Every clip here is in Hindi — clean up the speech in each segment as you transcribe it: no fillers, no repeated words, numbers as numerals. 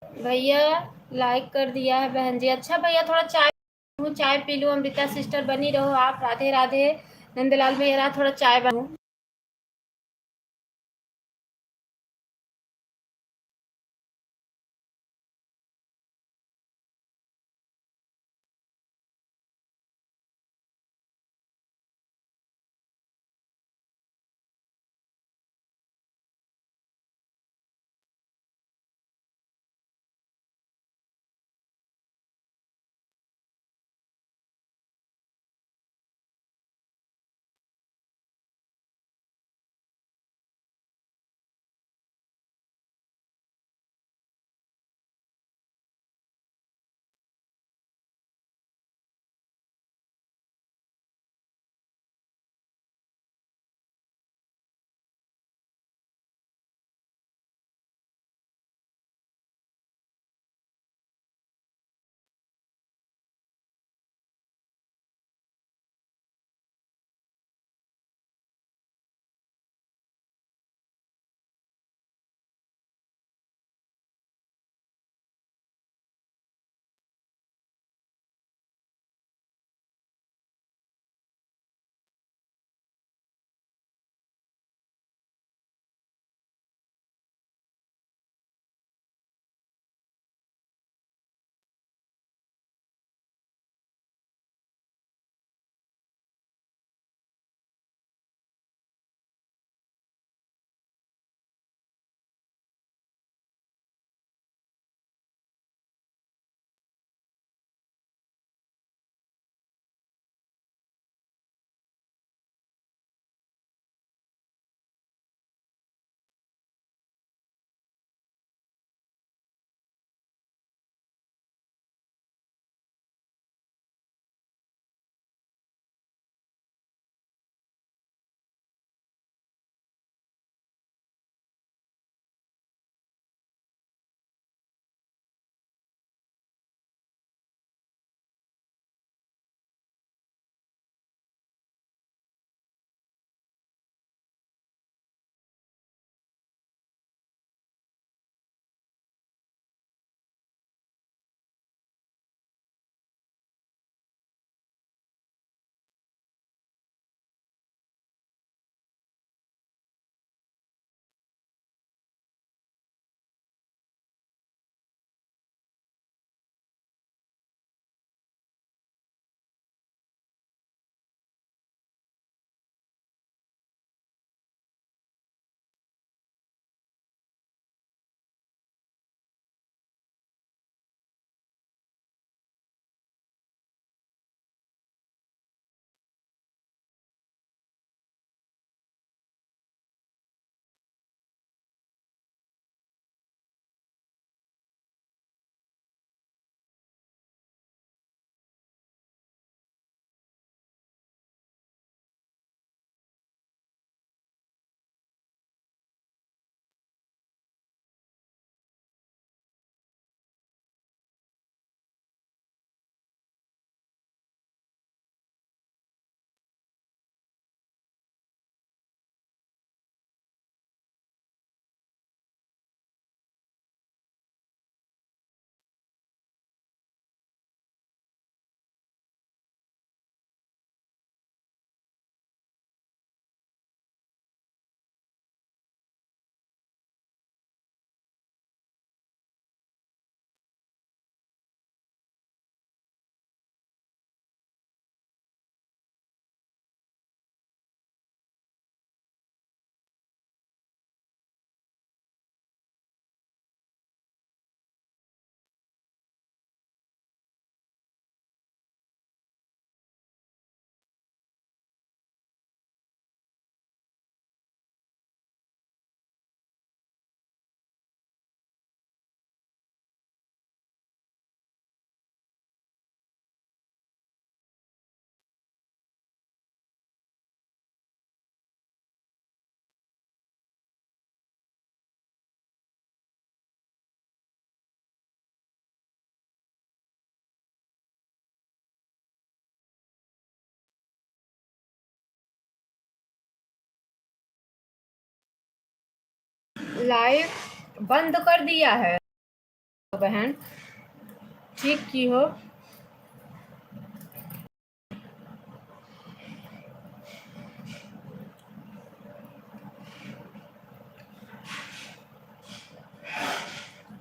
भैया लाइक कर दिया है बहन जी। अच्छा भैया थोड़ा चाय पी लूँ। अमृता सिस्टर बनी रहो आप। राधे राधे। नंदलाल भैया थोड़ा चाय बनूँ। लाइव बंद कर दिया है। बहन, ठीक की हो।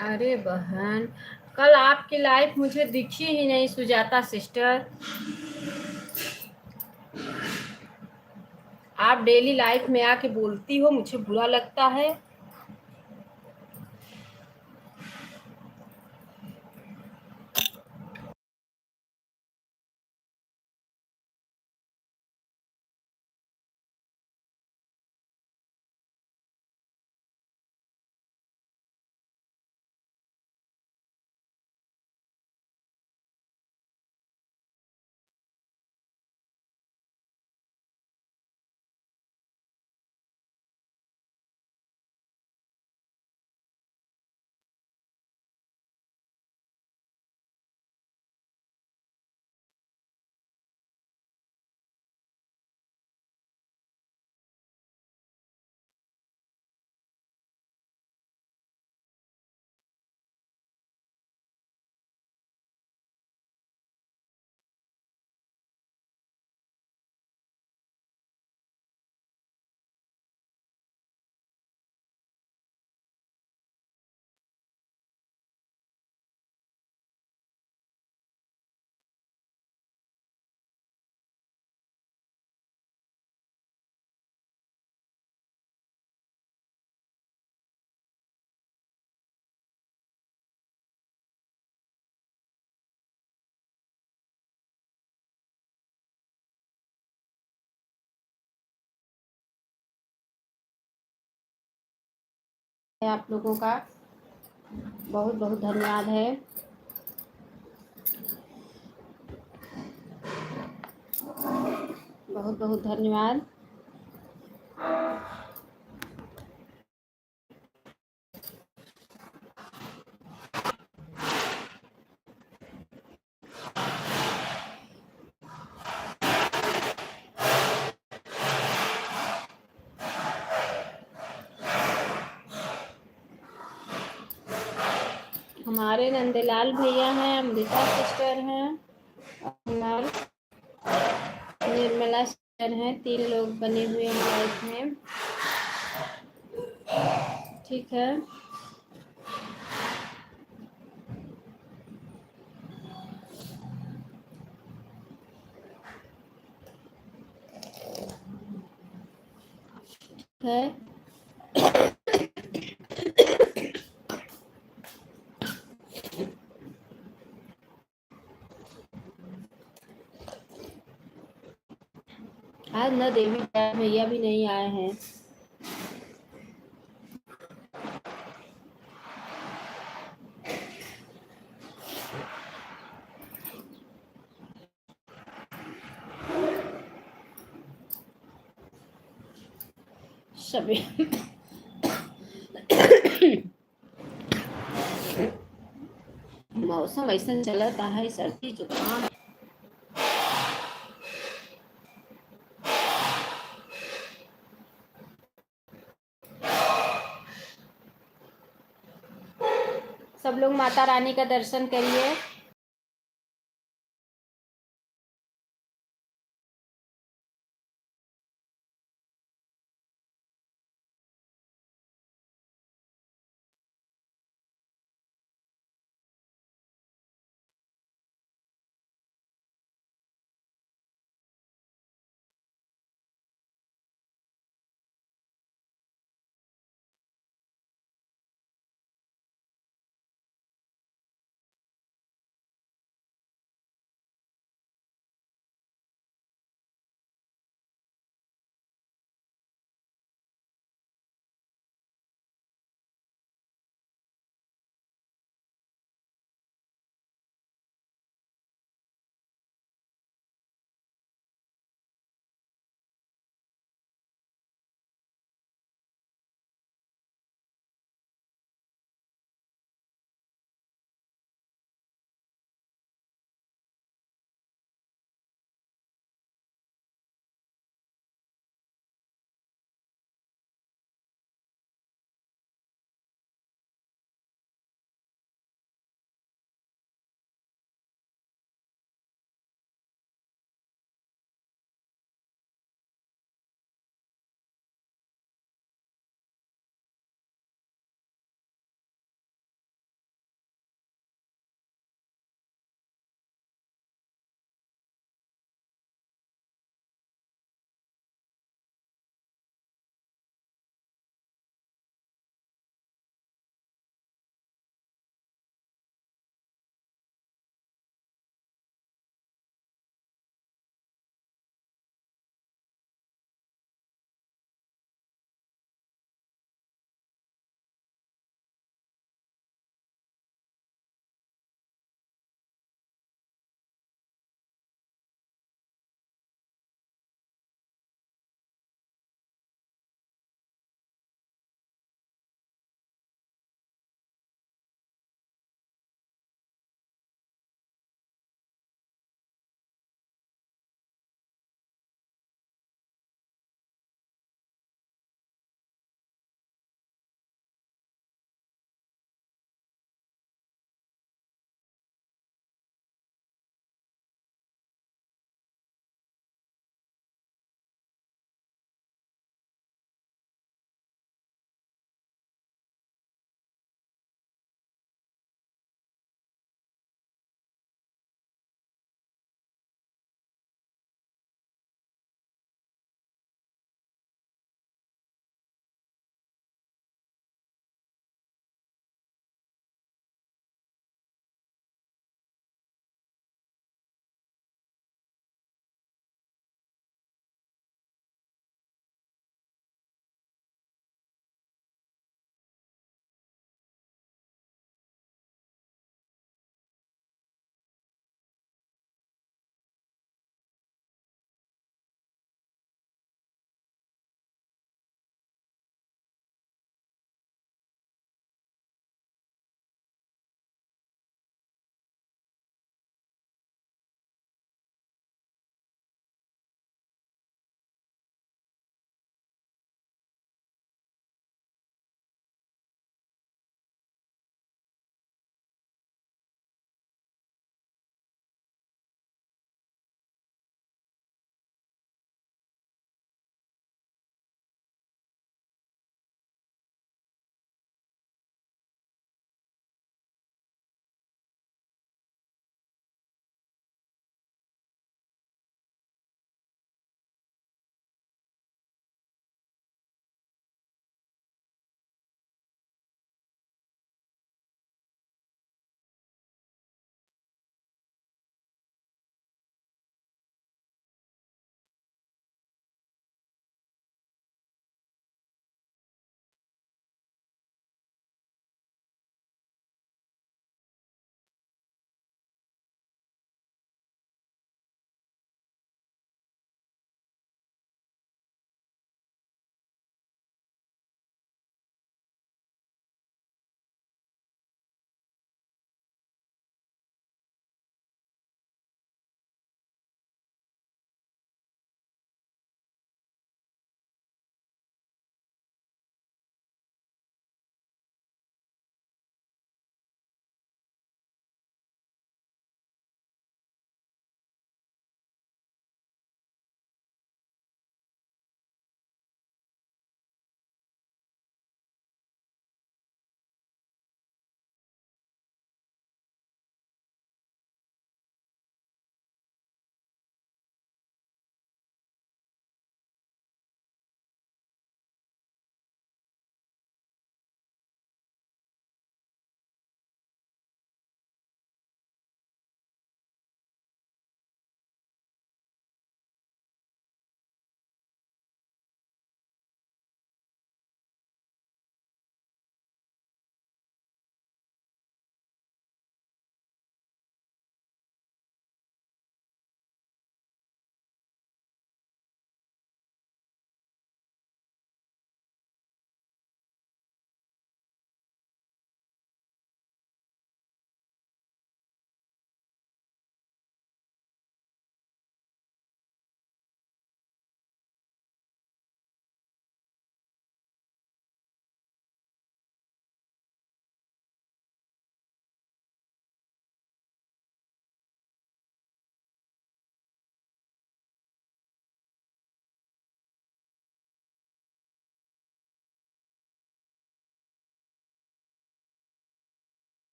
अरे बहन, कल आपकी लाइफ मुझे दिखी ही नहीं सुजाता सिस्टर। आप डेली लाइफ में आके बोलती हो, मुझे बुरा लगता है। आप लोगों का बहुत बहुत धन्यवाद है। बहुत बहुत धन्यवाद। हमारे नंदलाल भैया हैं, अमृता सिस्टर हैं, और निर्मला सिस्टर हैं। 3 लोग बने हुए हैं लाइफ में। ठीक है। है आज न देवी भैया भी नहीं आए हैं। सभी मौसम ऐसा चलता है, सर्दी जुकाम। सब लोग माता रानी का दर्शन करिए।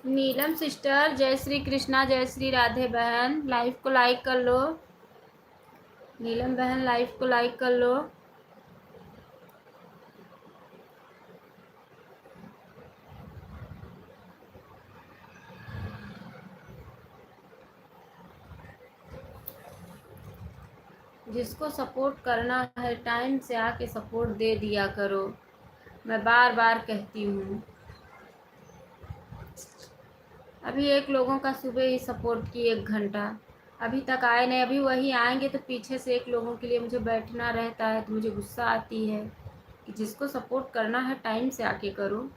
नीलम सिस्टर, जय श्री कृष्णा, जय श्री राधे बहन, लाइव को लाइक कर लो। नीलम बहन लाइव को लाइक कर लो। जिसको सपोर्ट करना है टाइम से आके सपोर्ट दे दिया करो, मैं बार बार कहती हूँ। अभी एक लोगों का सुबह ही सपोर्ट की 1 घंटा, अभी तक आए नहीं। अभी वही आएंगे तो पीछे से एक लोगों के लिए मुझे बैठना रहता है, तो मुझे गुस्सा आती है कि जिसको सपोर्ट करना है टाइम से आके करो।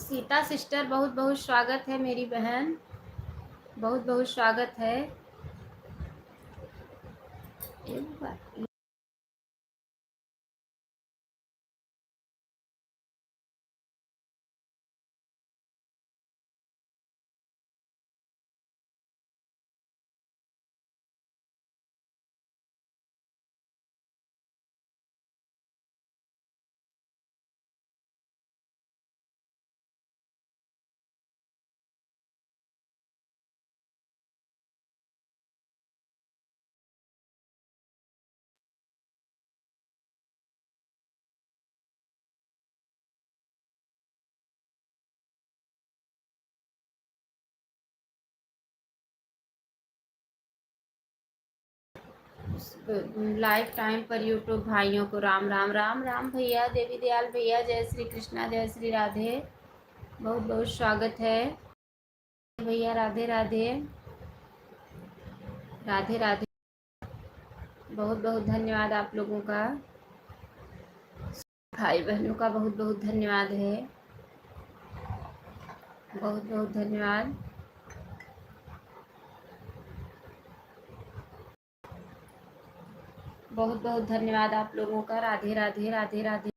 सीता सिस्टर, बहुत बहुत स्वागत है मेरी बहन, बहुत बहुत स्वागत है। लाइफ टाइम पर यूट्यूब भाइयों को राम राम। राम राम भैया, देवी दयाल भैया, जय श्री कृष्णा, जय श्री राधे, बहुत बहुत स्वागत है भैया। राधे राधे, राधे राधे, बहुत बहुत धन्यवाद आप लोगों का, भाई बहनों का बहुत बहुत धन्यवाद है, बहुत बहुत धन्यवाद। बहुत बहुत धन्यवाद आप लोगों का। राधे राधे, राधे राधे।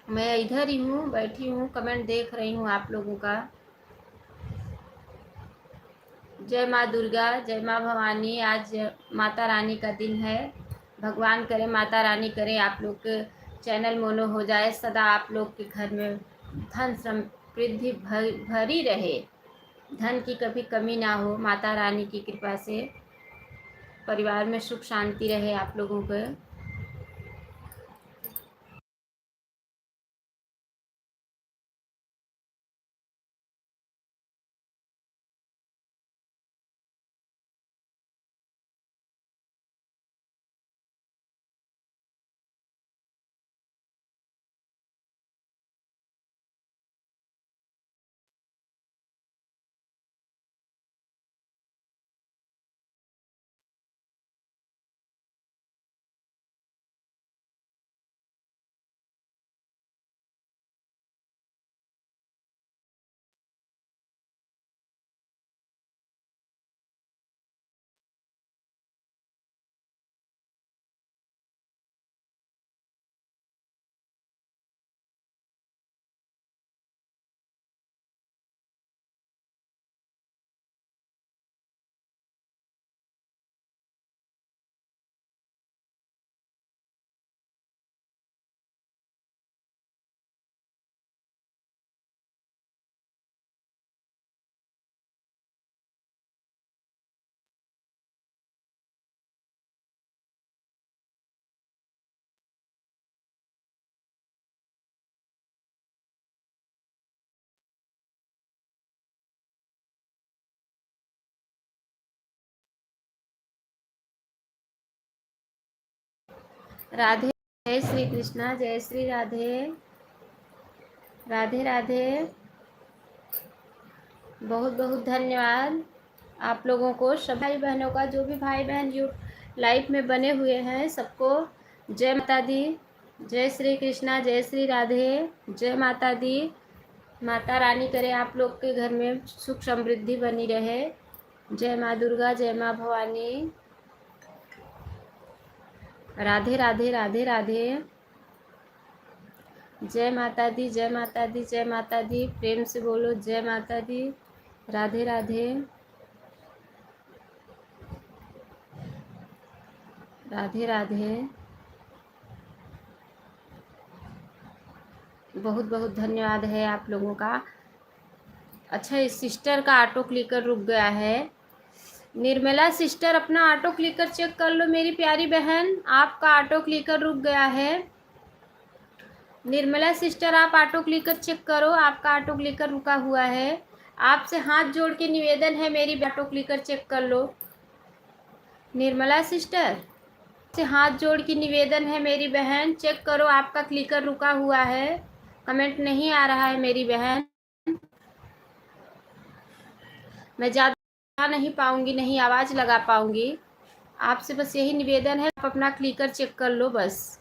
मैं इधर ही हूँ, बैठी हूँ, कमेंट देख रही हूँ आप लोगों का। जय माँ दुर्गा, जय माँ भवानी। आज माता रानी का दिन है, भगवान करे, माता रानी करे आप लोग के चैनल मोनो हो जाए, सदा आप लोग के घर में धन समृद्धि भरी रहे, धन की कभी कमी ना हो, माता रानी की कृपा से परिवार में सुख शांति रहे आप लोगों को। राधे। जय श्री कृष्णा, जय श्री राधे। राधे राधे। बहुत बहुत धन्यवाद आप लोगों को, सभी भाई बहनों का, जो भी भाई बहन यू लाइव में बने हुए हैं, सबको जय माता दी। जय श्री कृष्णा, जय श्री राधे। जय माता दी। माता रानी करे आप लोग के घर में सुख समृद्धि बनी रहे। जय माँ दुर्गा, जय माँ भवानी। राधे राधे, राधे राधे। जय माता दी, जय माता दी, जय माता दी। प्रेम से बोलो जय माता दी। राधे राधे। राधे राधे। बहुत बहुत धन्यवाद है आप लोगों का। अच्छा, इस सिस्टर का ऑटो क्लिकर रुक गया है। निर्मला सिस्टर, अपना ऑटो क्लिकर चेक कर लो मेरी प्यारी बहन, आपका ऑटो क्लिकर रुक गया है। निर्मला सिस्टर, आप ऑटो क्लिकर चेक करो, आपका ऑटो क्लिकर रुका हुआ है। आपसे हाथ जोड़ के निवेदन है मेरी, ऑटो क्लिकर चेक कर लो। निर्मला सिस्टर से हाथ जोड़ के निवेदन है मेरी बहन, चेक करो, आपका क्लिकर रुका हुआ है, कमेंट नहीं आ रहा है मेरी बहन। मैं ज़्यादा नहीं पाऊँगी, नहीं आवाज़ लगा पाऊँगी। आपसे बस यही निवेदन है, आप अपना क्लिकर चेक कर लो बस।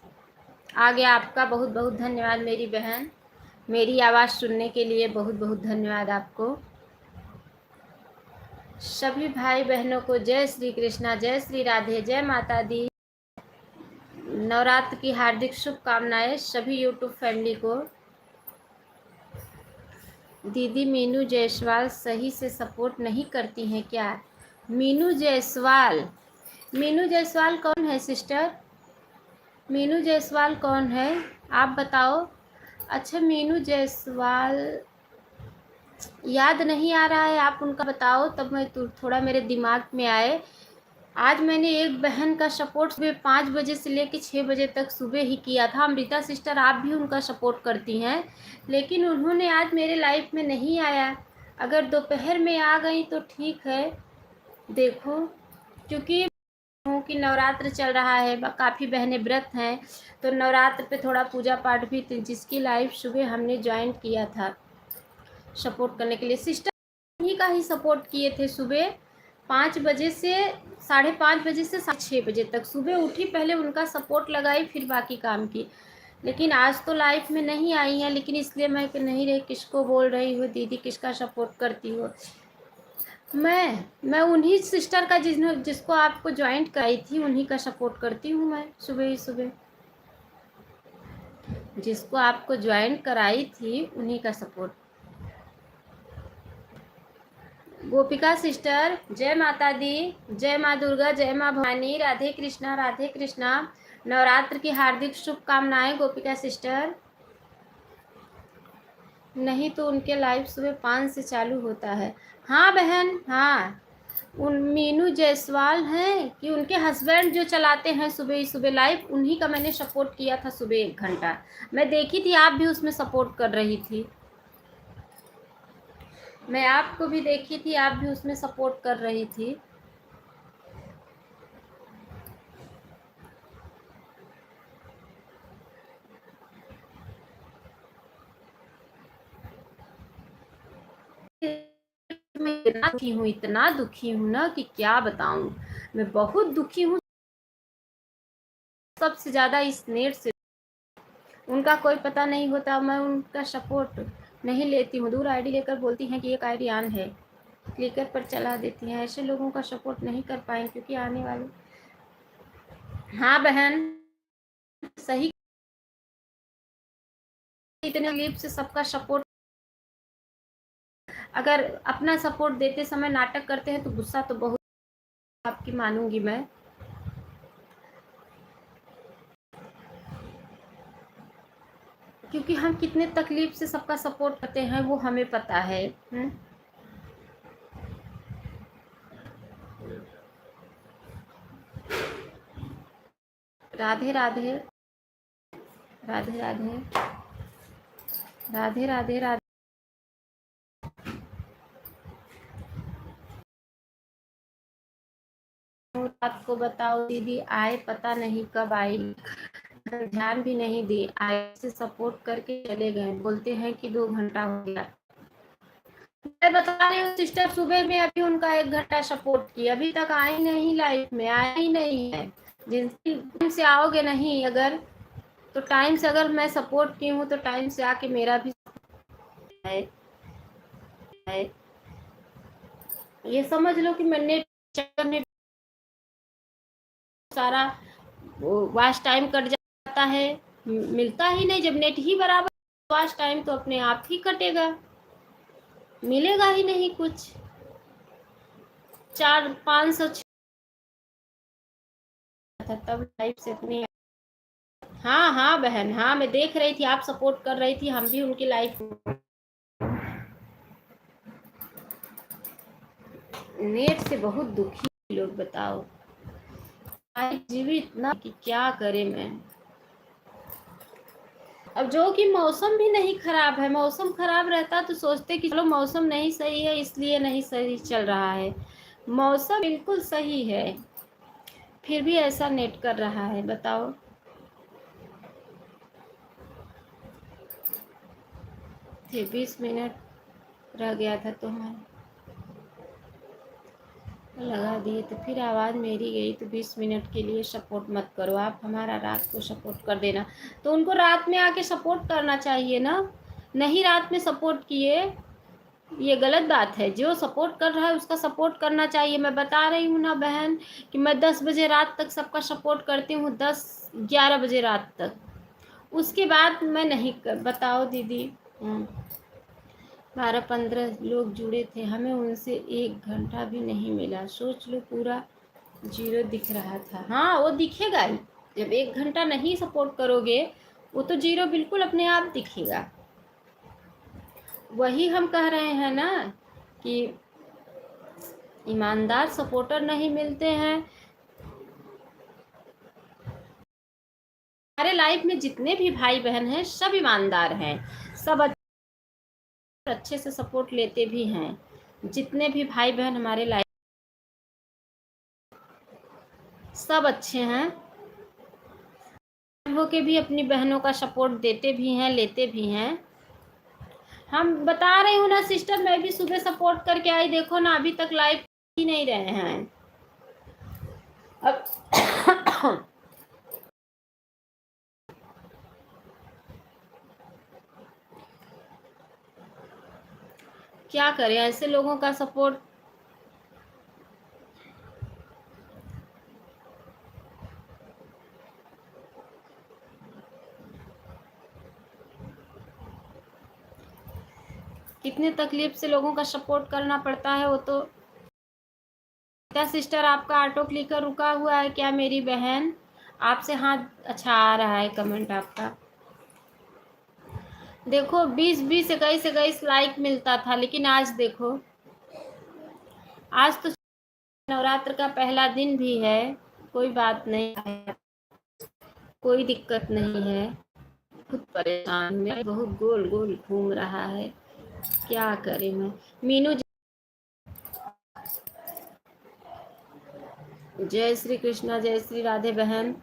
आ गया आपका। बहुत बहुत धन्यवाद मेरी बहन, मेरी आवाज़ सुनने के लिए बहुत बहुत धन्यवाद आपको। सभी भाई बहनों को जय श्री कृष्णा, जय श्री राधे, जय माता दी। नवरात्र की हार्दिक शुभकामनाएं सभी यूट्यूब फैमिली को। दीदी मीनू जायसवाल सही से सपोर्ट नहीं करती हैं क्या? मीनू जायसवाल, मीनू जायसवाल कौन है सिस्टर? मीनू जायसवाल कौन है, आप बताओ। अच्छा, मीनू जायसवाल याद नहीं आ रहा है, आप उनका बताओ तब मैं थोड़ा मेरे दिमाग में आए। आज मैंने एक बहन का सपोर्ट सुबह 5 बजे से लेकर 6 बजे तक सुबह ही किया था। अमृता सिस्टर, आप भी उनका सपोर्ट करती हैं, लेकिन उन्होंने आज मेरे लाइफ में नहीं आया। अगर दोपहर में आ गई तो ठीक है, देखो, क्योंकि कि नवरात्र चल रहा है, काफ़ी बहनें व्रत हैं, तो नवरात्र पे थोड़ा पूजा पाठ भी, जिसकी लाइव सुबह हमने ज्वाइन किया था सपोर्ट करने के लिए। सिस्टर उन्हीं का ही सपोर्ट किए थे सुबह 5 बजे से 5:30 बजे से 6 बजे तक। सुबह उठी, पहले उनका सपोर्ट लगाई, फिर बाकी काम की। लेकिन आज तो लाइफ में नहीं आई हैं, लेकिन इसलिए मैं नहीं रही किसको बोल रही हूँ दीदी किसका सपोर्ट करती हो। मैं उन्हीं सिस्टर का जिसको आपको ज्वाइंट कराई थी, उन्हीं का सपोर्ट करती हूँ मैं सुबह ही सुबह। जिसको आपको ज्वाइंट कराई थी उन्हीं का सपोर्ट। गोपिका सिस्टर, जय माता दी, जय माँ दुर्गा, जय माँ भवानी। राधे कृष्णा, राधे कृष्णा। नवरात्र की हार्दिक शुभकामनाएं गोपिका सिस्टर। नहीं तो उनके लाइव सुबह 5 से चालू होता है। हाँ बहन, हाँ, उन मीनू जायसवाल हैं कि उनके हस्बैंड जो चलाते हैं सुबह ही सुबह लाइव, उन्हीं का मैंने सपोर्ट किया था सुबह 1 घंटा। मैं देखी थी, आप भी उसमें सपोर्ट कर रही थी, मैं आपको भी देखी थी, आप भी उसमें सपोर्ट कर रही थी। मैं इतना दुखी हूँ ना कि क्या बताऊं। मैं बहुत दुखी हूँ, सबसे ज़्यादा इस नेट से। उनका कोई पता नहीं होता, मैं उनका सपोर्ट नहीं लेती हूँ। दूर आईडी लेकर बोलती हैं कि एक आईडी ऑन है, क्लिकर पर चला देती हैं। ऐसे लोगों का सपोर्ट नहीं कर पाएंगे क्योंकि आने वाले। हाँ बहन, सही, इतने क्लिप से सबका सपोर्ट। अगर अपना सपोर्ट देते समय नाटक करते हैं तो गुस्सा तो बहुत आपकी मानूंगी मैं। क्योंकि हम कितने तकलीफ से सबका सपोर्ट करते हैं वो हमें पता है। राधे राधे, राधे राधे, राधे राधे, राधे। रात को बताओ दीदी, आए पता नहीं कब आई। ध्यान भी नहीं दी, आए से सपोर्ट करके चले गए, बोलते हैं कि 2 घंटा हो गया। मैं बता रही हूँ सिस्टर, सुबह में अभी उनका 1 घंटा सपोर्ट किया, अभी तक आए नहीं, लाइफ में आया ही नहीं है। जिन टाइम से आओगे नहीं अगर, तो टाइम से अगर मैं सपोर्ट की हूँ तो टाइम से आके मेरा भी है। ये समझ लो कि मैंने सारा वॉच टाइम कट जाता है, मिलता ही नहीं। जब नेट ही बराबर वॉच टाइम तो अपने आप ही कटेगा, मिलेगा ही नहीं कुछ। 400-500 तब लाइफ से अपनी। हाँ हाँ बहन, हाँ मैं देख रही थी, आप सपोर्ट कर रही थी, हम भी उनकी लाइफ। नेट से बहुत दुखी लोग, बताओ जीवित इतना कि क्या करे मैं। अब जो कि मौसम भी नहीं खराब है, मौसम खराब रहता तो सोचते कि चलो मौसम नहीं सही है इसलिए नहीं सही चल रहा है, मौसम बिल्कुल सही है फिर भी ऐसा नेट कर रहा है, बताओ। फिर 20 मिनट रह गया था तो हम लगा दिए, तो फिर आवाज़ मेरी गई। तो 20 मिनट के लिए सपोर्ट मत करो, आप हमारा रात को सपोर्ट कर देना। तो उनको रात में आके सपोर्ट करना चाहिए ना, नहीं रात में सपोर्ट किए, ये गलत बात है। जो सपोर्ट कर रहा है उसका सपोर्ट करना चाहिए। मैं बता रही हूँ ना बहन कि मैं 10 बजे रात तक सबका सपोर्ट करती हूँ, 10-11 बजे रात तक, उसके बाद मैं नहीं बताओ दीदी। 12-15 लोग जुड़े थे, हमें उनसे 1 घंटा भी नहीं मिला, सोच लो पूरा 0 दिख रहा था। हाँ वो दिखेगा ही, जब 1 घंटा नहीं सपोर्ट करोगे वो तो 0 बिल्कुल अपने आप दिखेगा। वही हम कह रहे हैं ना कि ईमानदार सपोर्टर नहीं मिलते हैं। हमारे लाइफ में जितने भी भाई बहन हैं सब ईमानदार हैं, सब अच्छे से सपोर्ट लेते भी हैं। जितने भी भाई बहन हमारे लाइफ सब अच्छे हैं, वो के भी अपनी बहनों का सपोर्ट देते भी हैं, लेते भी हैं। हम बता रही हूँ ना सिस्टर, मैं भी सुबह सपोर्ट करके आई, देखो ना अभी तक लाइव ही नहीं रहे हैं। अब क्या करें ऐसे लोगों का सपोर्ट। कितने तकलीफ से लोगों का सपोर्ट करना पड़ता है। वो तो क्या सिस्टर, आपका ऑटो क्लिकर रुका हुआ है क्या मेरी बहन? आपसे हाँ, अच्छा आ रहा है कमेंट आपका। देखो 20-20 21 लाइक मिलता था, लेकिन आज देखो, आज तो नवरात्र का पहला दिन भी है, कोई बात नहीं है, कोई दिक्कत नहीं है। खुद परेशान, मैं बहुत गोल गोल घूम रहा है, क्या करें मैं। मीनू जय श्री कृष्णा, जय श्री राधे बहन,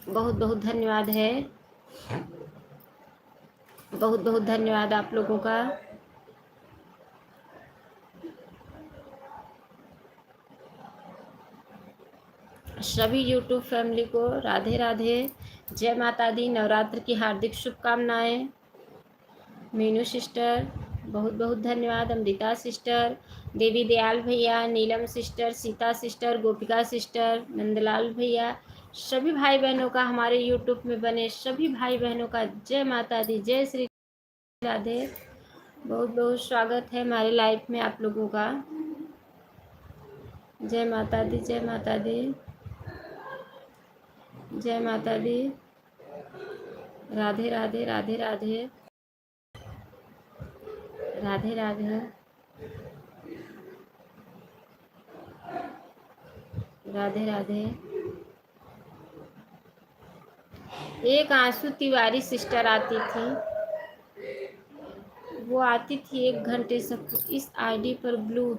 बहुत बहुत धन्यवाद है, बहुत बहुत धन्यवाद आप लोगों का। सभी यूट्यूब फैमिली को राधे राधे, जय माता दी, नवरात्र की हार्दिक शुभकामनाएं। मीनू सिस्टर बहुत बहुत धन्यवाद, अमृता सिस्टर, देवी दयाल भैया, नीलम सिस्टर, सीता सिस्टर, गोपिका सिस्टर, नंदलाल भैया, सभी भाई बहनों का, हमारे यूट्यूब में बने सभी भाई बहनों का जय माता दी, जय श्री राधे। बहुत बहुत स्वागत है हमारे लाइफ में आप लोगों का। जय माता दी, जय माता दी, जय माता दी, राधे राधे, राधे राधे, राधे राधे, राधे राधे। एक आंसू तिवारी सिस्टर आती थी, वो आती थी 1 घंटे से। इस आईडी पर ब्लू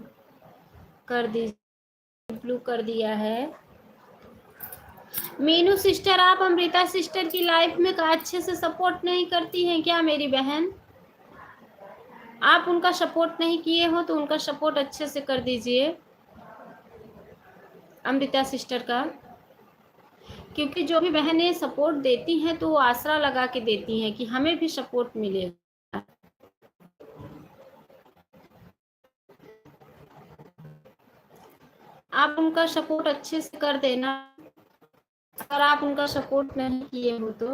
कर दी, ब्लू कर दिया है, मीनू सिस्टर, आप अमृता सिस्टर की लाइफ में अच्छे से सपोर्ट नहीं करती हैं क्या मेरी बहन? आप उनका सपोर्ट नहीं किए हो तो उनका सपोर्ट अच्छे से कर दीजिए अमृता सिस्टर का, क्योंकि जो भी बहनें सपोर्ट देती हैं तो वो आसरा लगा के देती हैं कि हमें भी सपोर्ट मिलेगा। आप उनका सपोर्ट अच्छे से कर देना, अगर आप उनका सपोर्ट नहीं किए हो तो।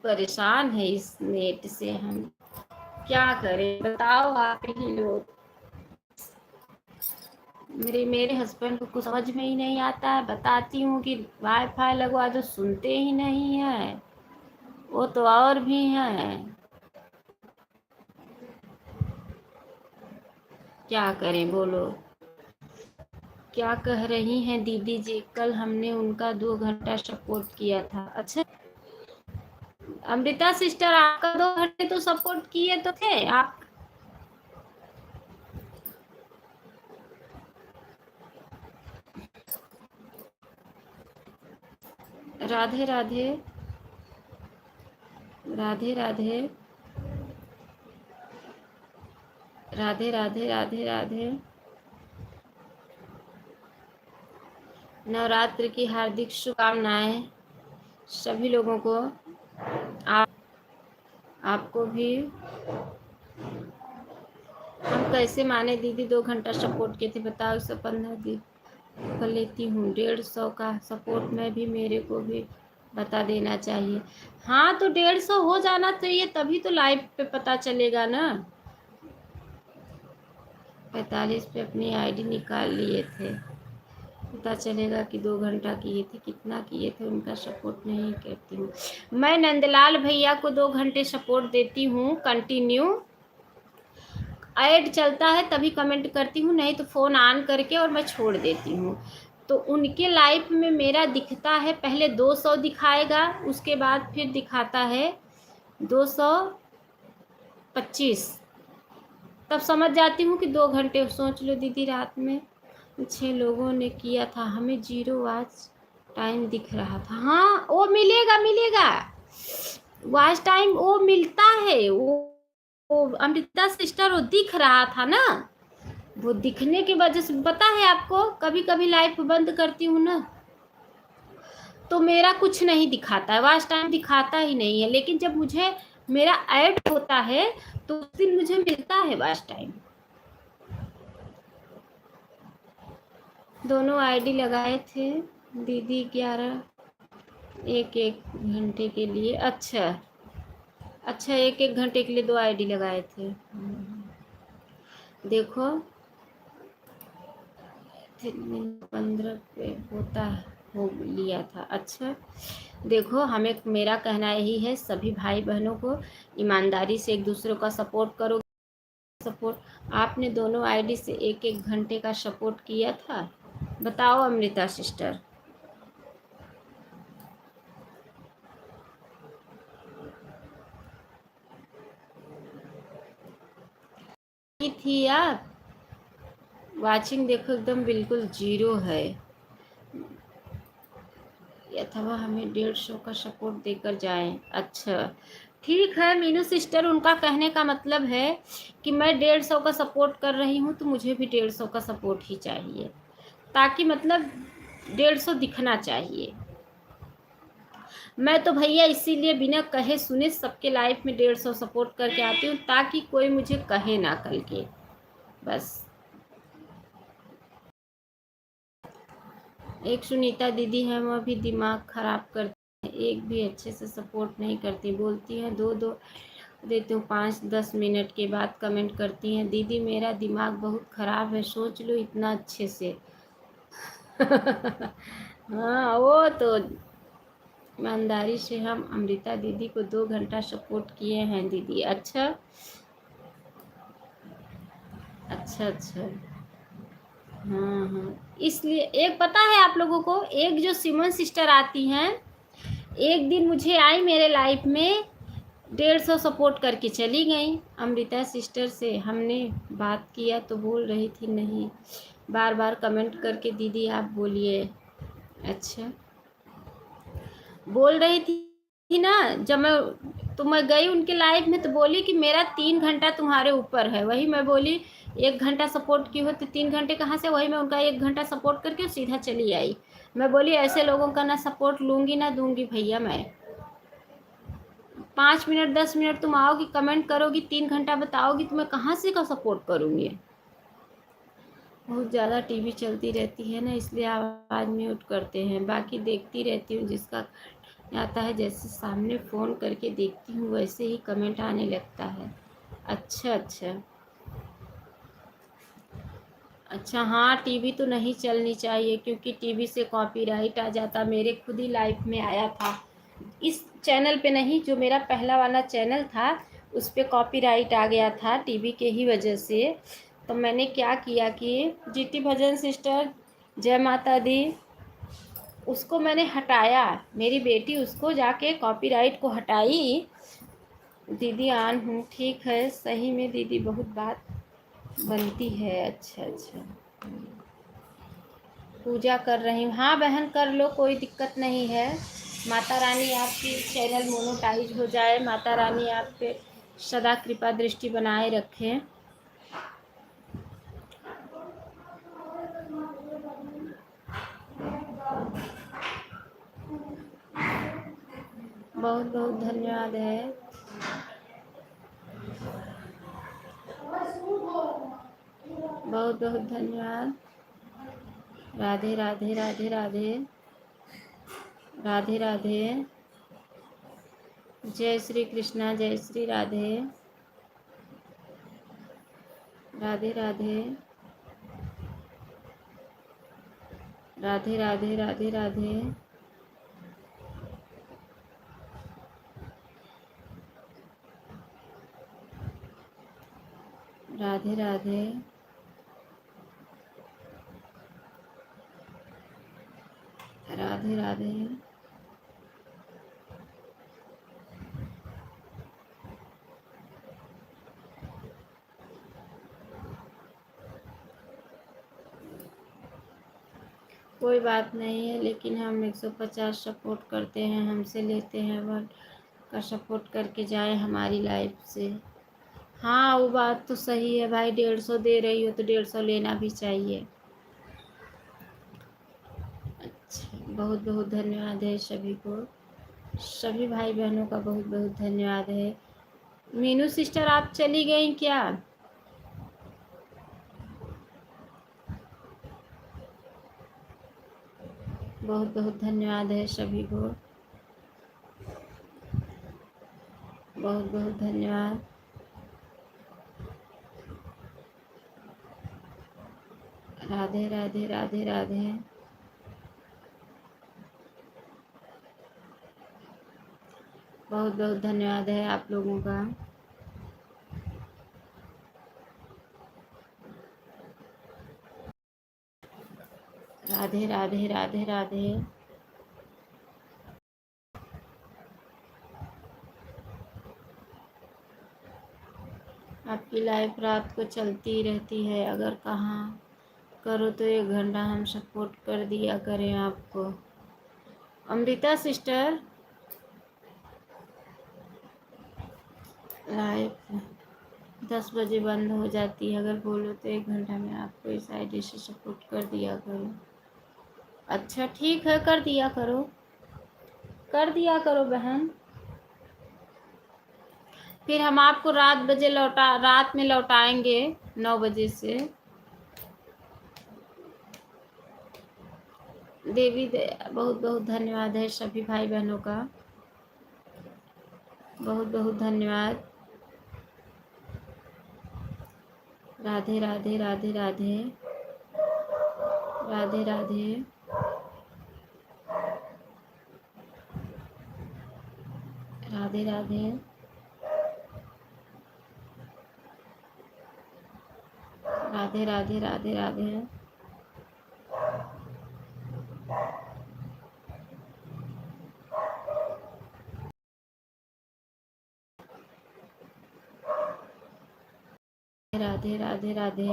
परेशान है इस नेट से, हम क्या करें बताओ आप ही लोग। मेरे हस्बैंड को कुछ समझ में ही नहीं आता है, बताती हूँ कि वाईफाई लगवा दो, सुनते ही नहीं है, वो तो और भी हैं। क्या करें बोलो। क्या कह रही हैं दीदी जी? कल हमने उनका 2 घंटा सपोर्ट किया था। अच्छा अमृता सिस्टर, आपका 2 घंटे तो सपोर्ट किए तो थे आप। राधे राधे राधे राधे राधे राधे राधे राधे। नवरात्र की हार्दिक शुभकामनाएं सभी लोगों को। आप आपको भी। हम कैसे माने दीदी, 2 घंटा सपोर्ट किए थे बताओ। 115 दिन कर लेती हूँ, 150 का सपोर्ट में भी मेरे को भी बता देना चाहिए। हाँ तो 150 हो जाना चाहिए, तभी तो लाइव पे पता चलेगा ना। 45 पे अपनी आईडी निकाल लिए थे, पता चलेगा कि 2 घंटा किए थे, कितना किए थे। उनका सपोर्ट नहीं करती हूँ मैं। नंदलाल भैया को 2 घंटे सपोर्ट देती हूँ कंटिन्यू, ऐड चलता है तभी कमेंट करती हूँ, नहीं तो फ़ोन ऑन करके और मैं छोड़ देती हूँ। तो उनके लाइफ में मेरा दिखता है, पहले 200 दिखाएगा, उसके बाद फिर दिखाता है 225, तब समझ जाती हूँ कि 2 घंटे। सोच लो दीदी, रात में 6 लोगों ने किया था, हमें 0 वॉच टाइम दिख रहा था। हाँ वो मिलेगा मिलेगा, वॉच टाइम वो मिलता है। वो अमृता सिस्टर वो दिख रहा था ना, वो दिखने की वजह से पता है आपको, कभी कभी लाइव बंद करती हूँ ना तो मेरा कुछ नहीं दिखाता है, वॉच टाइम दिखाता ही नहीं है। लेकिन जब मुझे मेरा ऐड होता है तो उस दिन मुझे मिलता है वॉच टाइम। दोनों आईडी लगाए थे दीदी, 1 घंटे के लिए। अच्छा अच्छा, 1 घंटे के लिए 2 आईडी लगाए थे। देखो 15 पे होता हो लिया था। अच्छा देखो, हमें मेरा कहना यही है, सभी भाई बहनों को ईमानदारी से एक दूसरे का सपोर्ट करो। सपोर्ट आपने दोनों आईडी से 1-1 घंटे का सपोर्ट किया था, बताओ अमृता सिस्टर। थी आप वाचिंग देखो एकदम बिल्कुल 0 है, अथवा हमें 150 का सपोर्ट देकर जाएं। अच्छा ठीक है मीनू सिस्टर, उनका कहने का मतलब है कि मैं 150 का सपोर्ट कर रही हूँ तो मुझे भी 150 का सपोर्ट ही चाहिए, ताकि मतलब 150 दिखना चाहिए। मैं तो भैया इसीलिए बिना कहे सुने सबके लाइफ में 150 सपोर्ट करके आती हूँ, ताकि कोई मुझे कहे ना कल के। बस एक सुनीता दीदी है, वो भी दिमाग ख़राब करती है, एक भी अच्छे से सपोर्ट नहीं करती, बोलती हैं 2-2 देती हूँ, 5-10 मिनट के बाद कमेंट करती हैं दीदी मेरा दिमाग बहुत ख़राब है, सोच लो इतना अच्छे से। हाँ वो तो ईमानदारी से हम अमृता दीदी को 2 घंटा सपोर्ट किए हैं दीदी। अच्छा अच्छा अच्छा, हाँ हाँ, इसलिए एक पता है आप लोगों को, एक जो सिमन सिस्टर आती हैं, एक दिन मुझे आई मेरे लाइफ में, 150 सपोर्ट करके चली गई। अमृता सिस्टर से हमने बात किया तो बोल रही थी नहीं, बार बार कमेंट करके दीदी आप बोलिए। अच्छा, बोल रही थी ना, जब मैं गई उनके लाइव में तो बोली कि मेरा 3 घंटा तुम्हारे ऊपर है। वही मैं बोली 1 घंटा सपोर्ट की हो तो 3 घंटे कहाँ से। वही मैं उनका 1 घंटा सपोर्ट करके सीधा चली आई। मैं बोली ऐसे लोगों का ना सपोर्ट लूँगी ना दूँगी भैया। मैं 5 मिनट 10 मिनट तुम आओगी कमेंट करोगी, 3 घंटा बताओगी तो मैं कहाँ से का सपोर्ट करूँगी। बहुत ज़्यादा टीवी चलती रहती है ना, इसलिए आवाज़ म्यूट करते हैं। बाकी देखती रहती हूँ, जिसका आता है जैसे सामने फ़ोन करके देखती हूँ वैसे ही कमेंट आने लगता है। अच्छा अच्छा अच्छा। हाँ, टीवी तो नहीं चलनी चाहिए क्योंकि टीवी से कॉपीराइट आ जाता। मेरे खुद ही लाइफ में आया था, इस चैनल पे नहीं, जो मेरा पहला वाला चैनल था उस पे कॉपीराइट आ गया था टीवी के ही वजह से। तो मैंने क्या किया कि जीती भजन सिस्टर जय माता दी, उसको मैंने हटाया। मेरी बेटी उसको जाके कॉपीराइट को हटाई। दीदी आन हूँ, ठीक है। सही में दीदी बहुत बात बनती है। अच्छा अच्छा, पूजा कर रही हूँ। हाँ बहन कर लो, कोई दिक्कत नहीं है। माता रानी आपकी चैनल मोनोटाइज हो जाए, माता रानी आप पे सदा कृपा दृष्टि बनाए रखें। बहुत बहुत धन्यवाद है। बहुत बहुत धन्यवाद। राधे राधे राधे राधे राधे राधे। जय श्री कृष्णा, जय श्री राधे राधे राधे राधे राधे राधे राधे। राधे राधे राधे राधे। कोई बात नहीं है, लेकिन हम 150 सपोर्ट करते हैं, हमसे लेते हैं 1 का सपोर्ट करके जाए हमारी लाइफ से। हाँ वो बात तो सही है भाई, 150 दे रही हो तो 150 लेना भी चाहिए। अच्छा, बहुत बहुत धन्यवाद है सभी को, सभी भाई बहनों का बहुत बहुत धन्यवाद है। मीनू सिस्टर आप चली गई क्या? बहुत बहुत धन्यवाद है सभी को, बहुत बहुत धन्यवाद। राधे राधे राधे राधे। बहुत बहुत धन्यवाद है आप लोगों का। राधे राधे राधे राधे। आपकी लाइफ रात को चलती रहती है, अगर कहाँ करो तो 1 घंटा हम सपोर्ट कर दिया करें आपको। अमृता सिस्टर लाइफ 10 बजे बंद हो जाती है, अगर बोलो तो 1 घंटा में आपको इस आईडी से सपोर्ट कर दिया करो। अच्छा ठीक है, कर दिया करो, कर दिया करो बहन। फिर हम आपको रात में लौटाएंगे 9 बजे से। बहुत बहुत धन्यवाद है सभी भाई बहनों का, बहुत बहुत धन्यवाद। राधे राधे राधे राधे राधे राधे राधे राधे राधे राधे राधे राधे। राधे राधे राधे।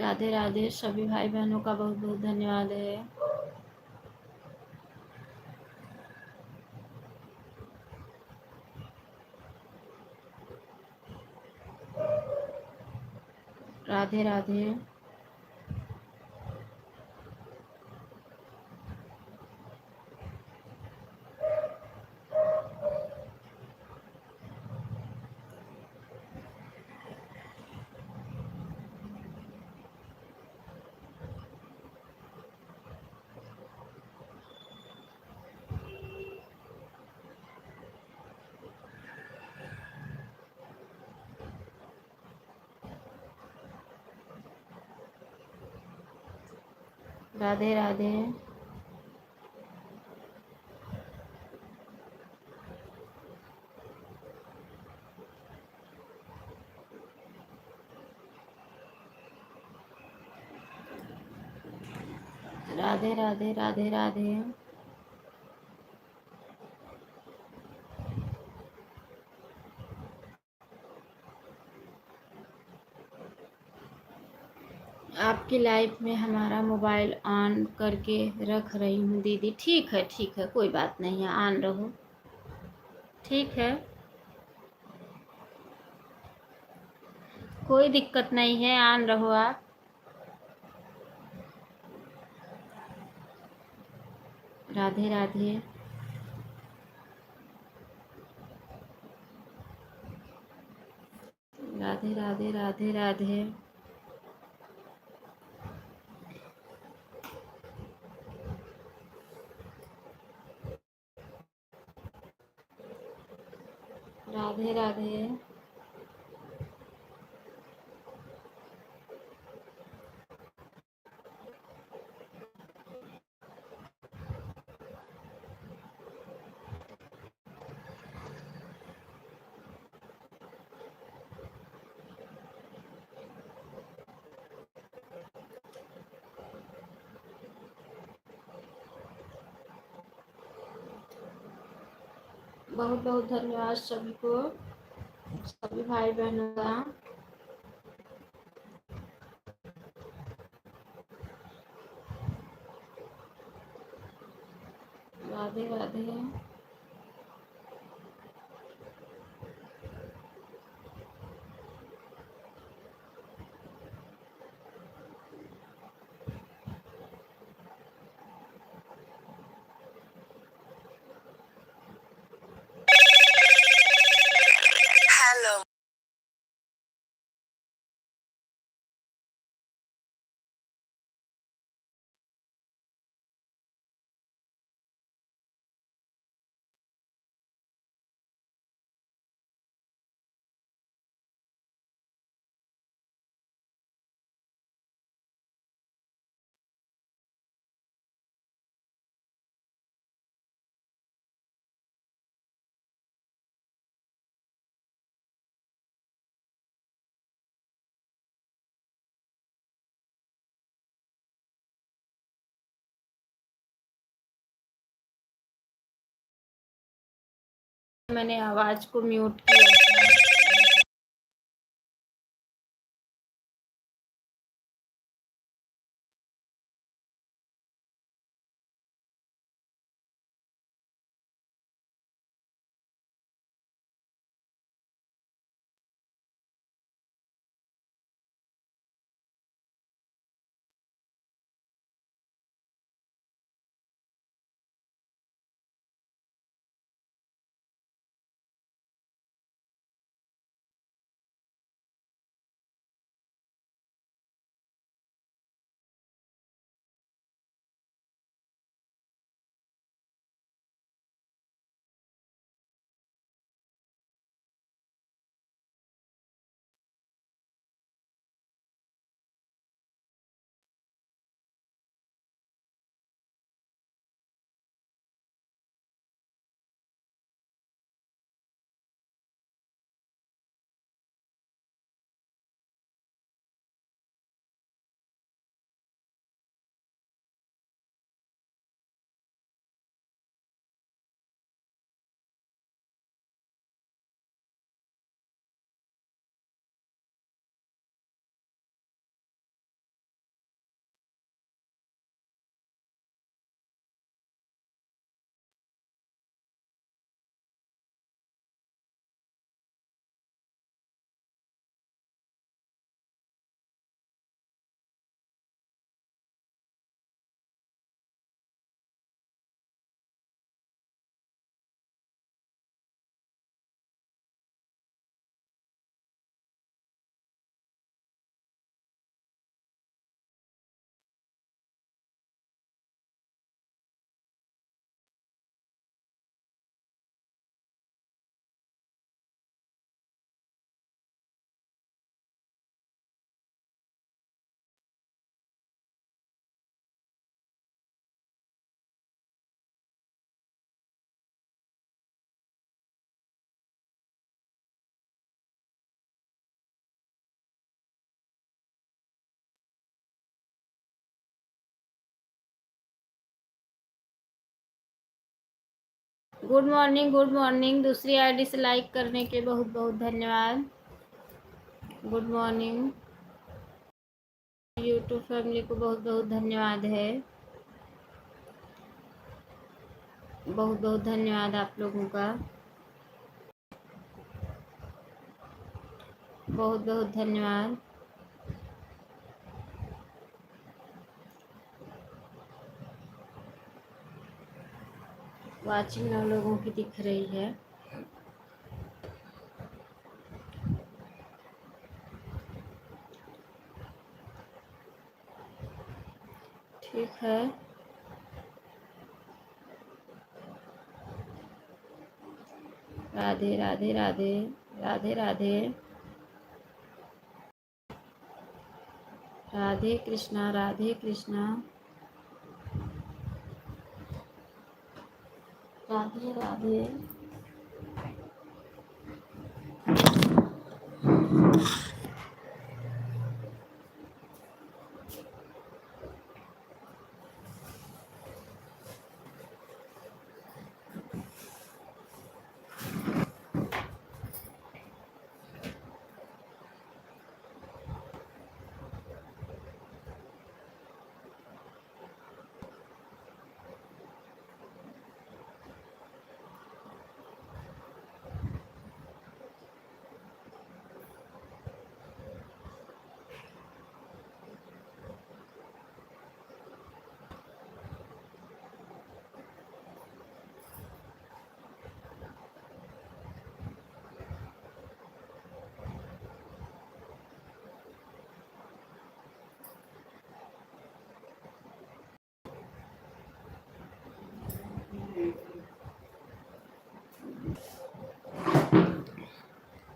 राधे राधे सभी भाई बहनों का बहुत बहुत धन्यवाद है। राधे राधे। राधे राधे। राधे राधे राधे राधे। आपकी लाइफ में हमारा मोबाइल ऑन करके रख रही हूँ दीदी। ठीक है, कोई बात नहीं है, ऑन रहो। ठीक है, कोई दिक्कत नहीं है, ऑन रहो आप। राधे राधे। राधे राधे राधे राधे। राधे राधे। बहुत बहुत धन्यवाद सभी को, सभी भाई बहनों का। राधे राधे। मैंने आवाज को म्यूट किया। Good morning. दूसरी आईडी से लाइक करने के बहुत बहुत धन्यवाद। Good morning. यूट्यूब फैमिली को बहुत बहुत धन्यवाद है। बहुत बहुत धन्यवाद आप लोगों का। बहुत बहुत धन्यवाद। वाचिंग 9 लोगों की दिख रही है। ठीक है। राधे राधे राधे राधे राधे राधे कृष्णा राधे कृष्णा राधे राधे।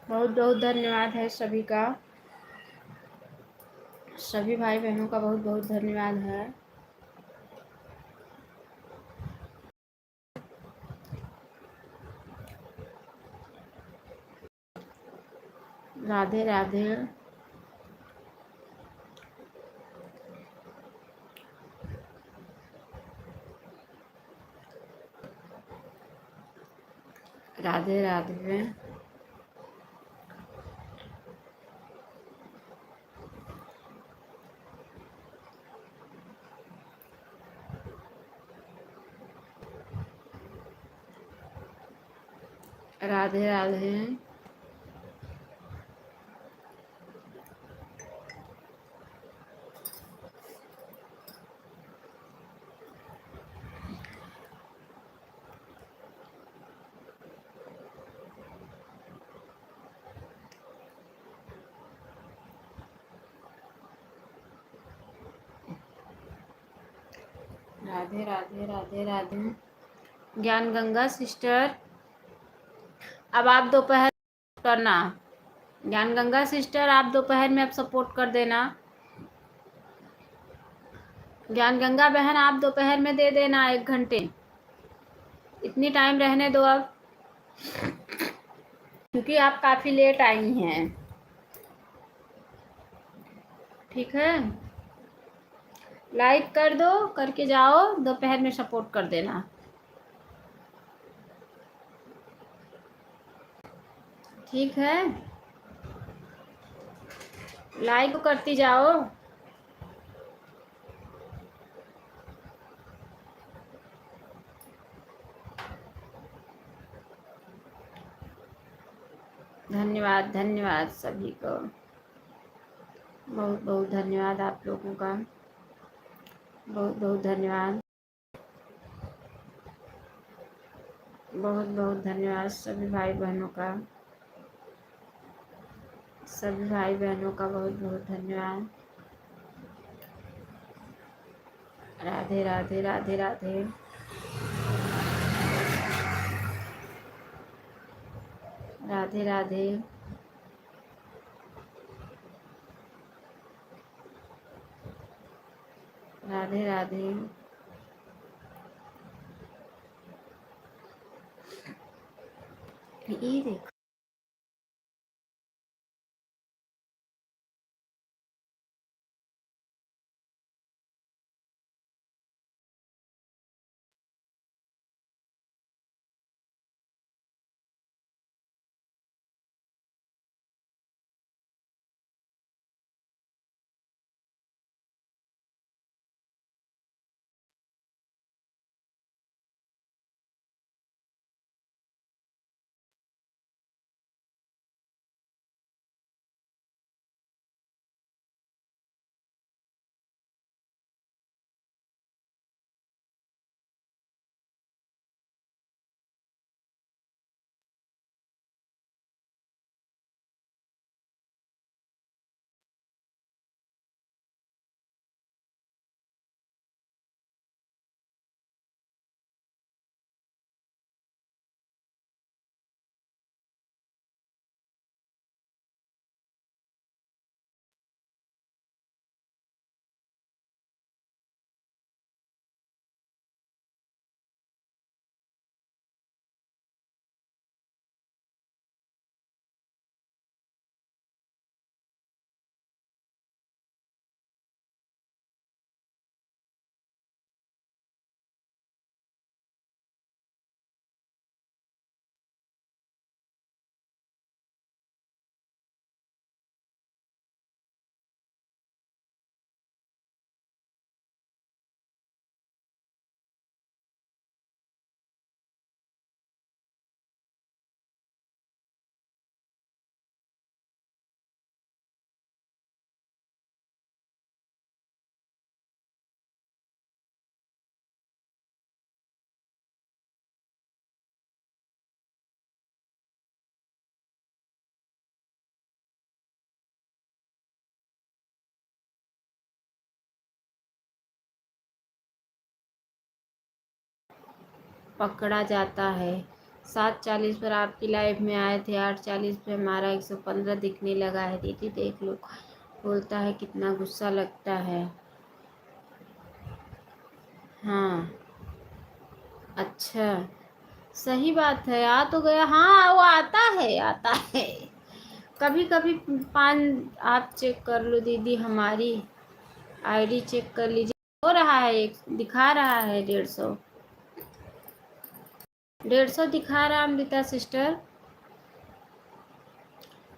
बहुत बहुत धन्यवाद है सभी का। सभी भाई बहनों का बहुत बहुत धन्यवाद है। राधे राधे। राधे राधे। राधे राधे। राधे राधे राधे राधे। ज्ञान गंगा सिस्टर, अब आप दोपहर करना। ज्ञान गंगा सिस्टर, आप दोपहर में अब सपोर्ट कर देना। ज्ञान गंगा बहन, आप दोपहर में दे देना 1 घंटे। इतनी टाइम रहने दो अब, क्योंकि आप काफ़ी लेट आई हैं। ठीक है, लाइक कर दो, करके जाओ, दोपहर में सपोर्ट कर देना। ठीक है, लाइक करती जाओ। धन्यवाद धन्यवाद सभी को। बहुत बहुत धन्यवाद आप लोगों का। बहुत बहुत धन्यवाद। बहुत बहुत धन्यवाद सभी भाई बहनों का। सभी भाई बहनों का बहुत बहुत धन्यवाद। राधे राधे राधे राधे। राधे राधे। राधे राधे। ये देखो। पकड़ा जाता है। 7:40 पर आपकी लाइफ में आए थे, 8:40 पे हमारा 115 दिखने लगा है। दीदी देख लो, बोलता है कितना गुस्सा लगता है। हाँ, अच्छा, सही बात है, आ तो गया। हाँ, वो आता है, आता है कभी कभी। पान आप चेक कर लो दीदी, हमारी आईडी चेक कर लीजिए। हो रहा है, एक दिखा रहा है 150। 150 दिखा रहा Amrita sister.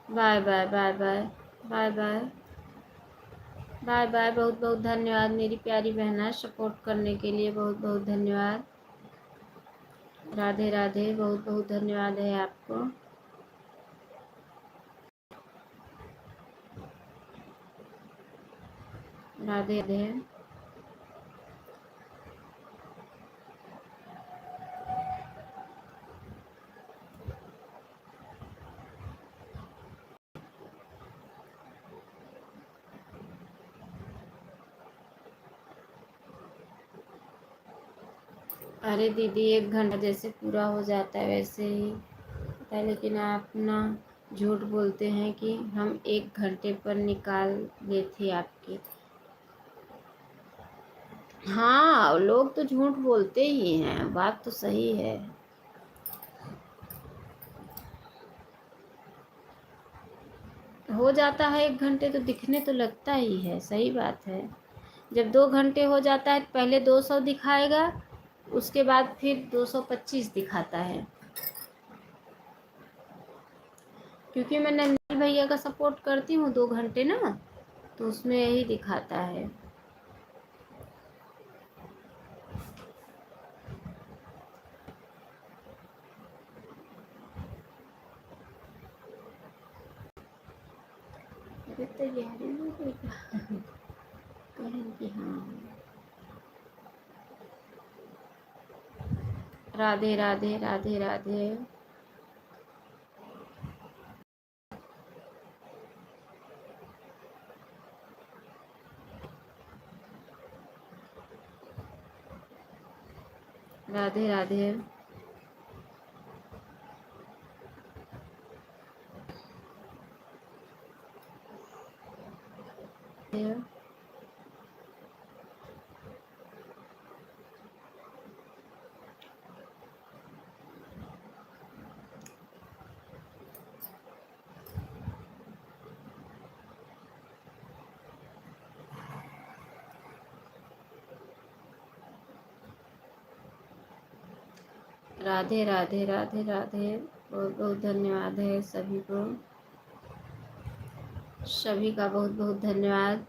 Bye bye bye bye bye bye bye bye. बहुत बहुत धन्यवाद मेरी प्यारी बहना, सपोर्ट करने के लिए बहुत बहुत धन्यवाद। राधे राधे, बहुत बहुत धन्यवाद है आपको। राधे राधे। अरे दीदी, 1 घंटा जैसे पूरा हो जाता है वैसे ही होता है, लेकिन आप ना झूठ बोलते हैं कि हम 1 घंटे पर निकाल लिए थे आपके। हाँ, लोग तो झूठ बोलते ही हैं, बात तो सही है। हो जाता है 1 घंटे तो दिखने तो लगता ही है, सही बात है। जब 2 घंटे हो जाता है, पहले 200 दिखाएगा, उसके बाद फिर 225 दिखाता है। क्योंकि मैं नंदनी भैया का सपोर्ट करती हूँ 2 घंटे ना, तो उसमें यही दिखाता है। अरे तैयारी हो गई कहेंगे हाँ। राधे राधे राधे राधे। राधे राधे। राधे राधे राधे राधे। बहुत बहुत धन्यवाद है सभी को, सभी का बहुत बहुत धन्यवाद।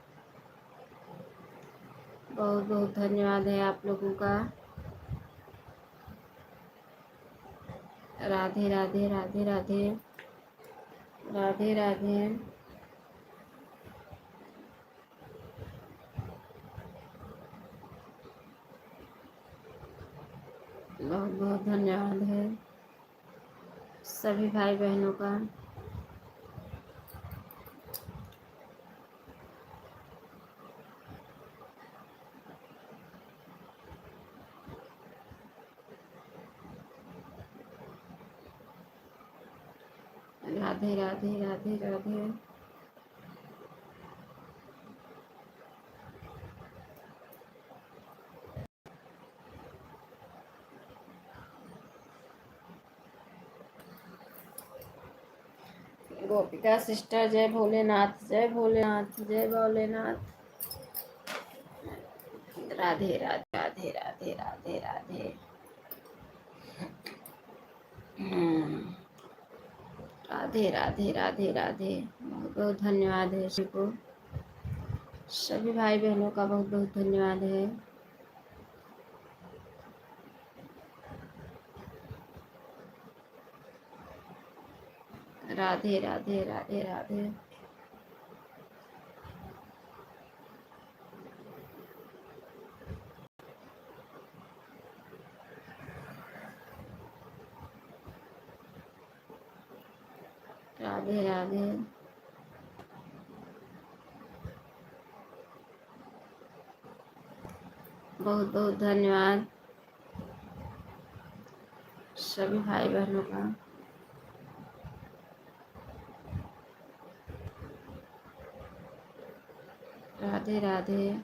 बहुत बहुत धन्यवाद है आप लोगों का। राधे राधे राधे राधे राधे राधे। बहुत बहुत धन्यवाद है सभी भाई बहनों का। राधे राधे राधे राधे। गोपिका सिस्टर, जय भोलेनाथ, जय भोलेनाथ, जय भोलेनाथ। राधे राधे राधे राधे राधे राधे। राधे राधे राधे राधे। बहुत बहुत धन्यवाद है सबको, सभी भाई बहनों का बहुत बहुत धन्यवाद है। राधे राधे राधे राधे। राधे राधे। बहुत बहुत धन्यवाद। सभी भाई बहनों का राधे राधे।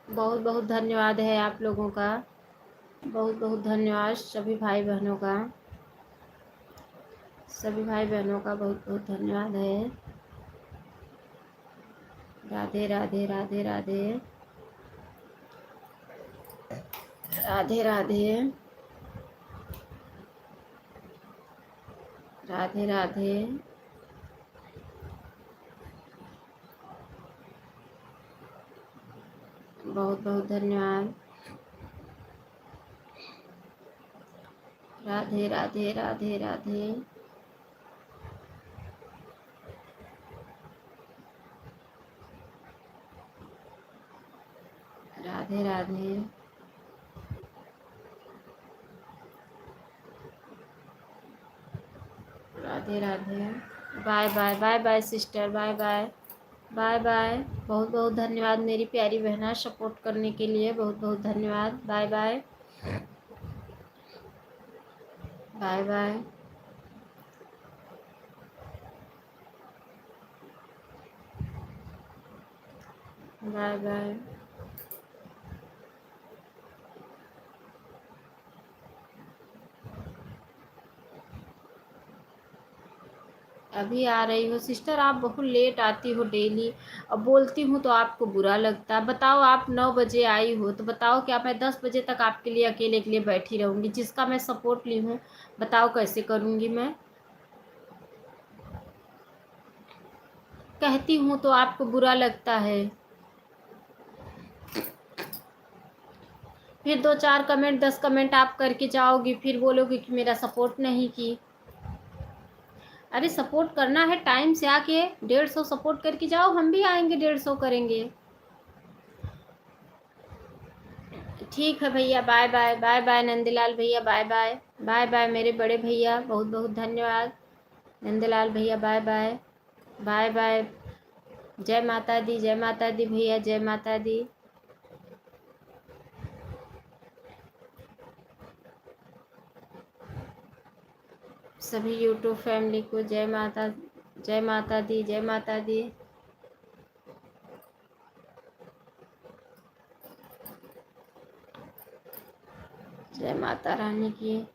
बहुत बहुत धन्यवाद है आप लोगों का, बहुत बहुत धन्यवाद सभी भाई बहनों का, सभी भाई बहनों का बहुत बहुत धन्यवाद है। राधे राधे राधे राधे राधे राधे राधे राधे। बहुत बहुत धन्यवाद। Radhe Radhe Radhe Radhe. Radhe Radhe. Radhe Radhe. Bye bye bye bye sister, bye bye bye bye. बहुत बहुत धन्यवाद मेरी प्यारी बहना, सपोर्ट करने के लिए बहुत बहुत धन्यवाद। Bye bye bye bye. Bye bye. अभी आ रही हो सिस्टर, आप बहुत लेट आती हो डेली। अब बोलती हूँ तो आपको बुरा लगता है। बताओ, आप 9 बजे आई हो तो बताओ क्या मैं 10 बजे तक आपके लिए अकेले के लिए बैठी रहूँगी? जिसका मैं सपोर्ट ली हूँ, बताओ कैसे करूँगी मैं? कहती हूँ तो आपको बुरा लगता है। फिर 2 4 कमेंट 10 कमेंट आप करके जाओगी, फिर बोलोगे कि मेरा सपोर्ट नहीं की। अरे सपोर्ट करना है टाइम से आके 150 सपोर्ट करके जाओ, हम भी आएंगे 150 करेंगे। ठीक है भैया, bye bye, bye bye Nandlal भैया, बाय बाय। बाय बाय मेरे बड़े भैया, बहुत बहुत धन्यवाद। नंदलाल भैया बाय बाय। Bye bye. जय माता दी, जय माता दी भैया, जय माता दी। सभी यूट्यूब फैमिली को जय माता, जय माता दी, जय माता दी। जय माता रानी की।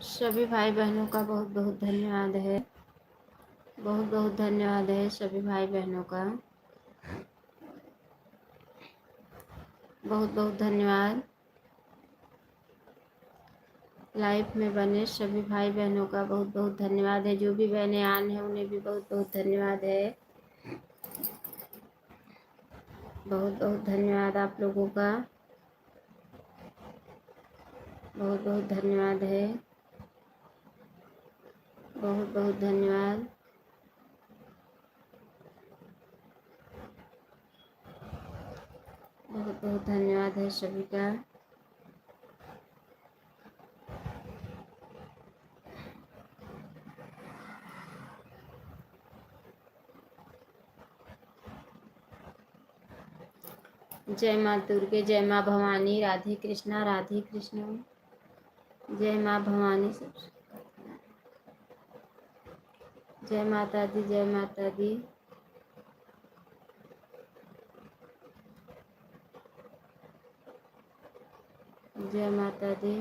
सभी भाई बहनों का बहुत बहुत धन्यवाद है। बहुत बहुत धन्यवाद है सभी भाई बहनों का। बहुत बहुत धन्यवाद। लाइफ में बने सभी भाई बहनों का बहुत बहुत धन्यवाद है। जो भी बहनें आन हैं उन्हें भी बहुत बहुत धन्यवाद है। बहुत बहुत धन्यवाद आप लोगों का। बहुत बहुत धन्यवाद है। बहुत बहुत धन्यवाद। बहुत बहुत धन्यवाद है सभी का। जय माँ दुर्गे, जय माँ भवानी, राधे कृष्णा राधे कृष्णा। जय माँ भवानी सब। जय माता दी, जय माता दी। जय माता दी।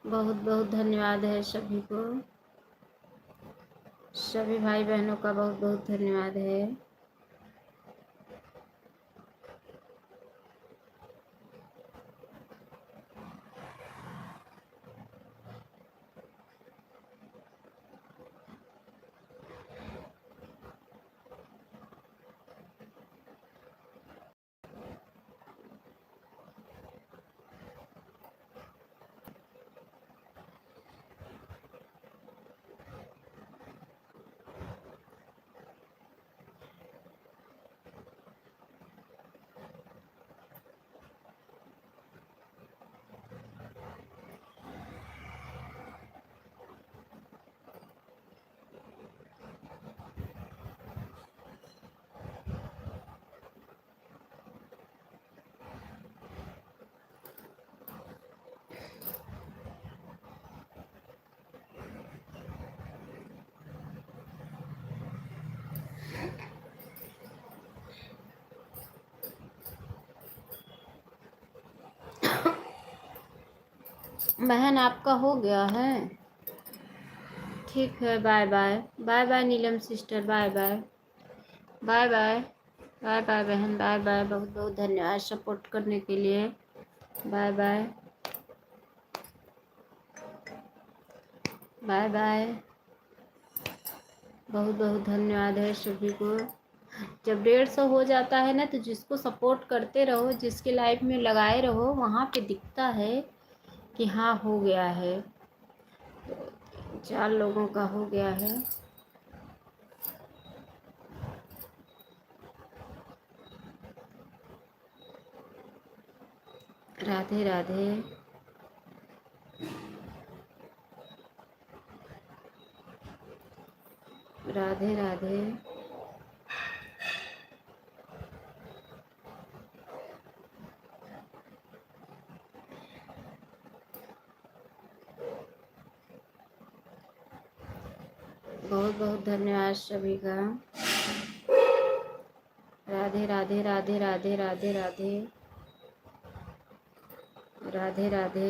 बहुत बहुत धन्यवाद है सभी को। सभी भाई बहनों का बहुत बहुत धन्यवाद है। बहन आपका हो गया है? ठीक है, bye bye. Bye bye Neelam sister, bye bye. Bye bye. Bye bye बहन, बाय बाय। बहुत बहुत धन्यवाद सपोर्ट करने के लिए। Bye bye. Bye bye. बहुत बहुत धन्यवाद है सभी को। जब 150 हो जाता है ना, तो जिसको सपोर्ट करते रहो, जिसके लाइफ में लगाए रहो, वहाँ पे दिखता है कि हाँ हो गया है। तो 4 लोगों का हो गया है। राधे राधे। राधे राधे। बहुत बहुत धन्यवाद सभी का। राधे राधे राधे राधे राधे राधे। राधे राधे।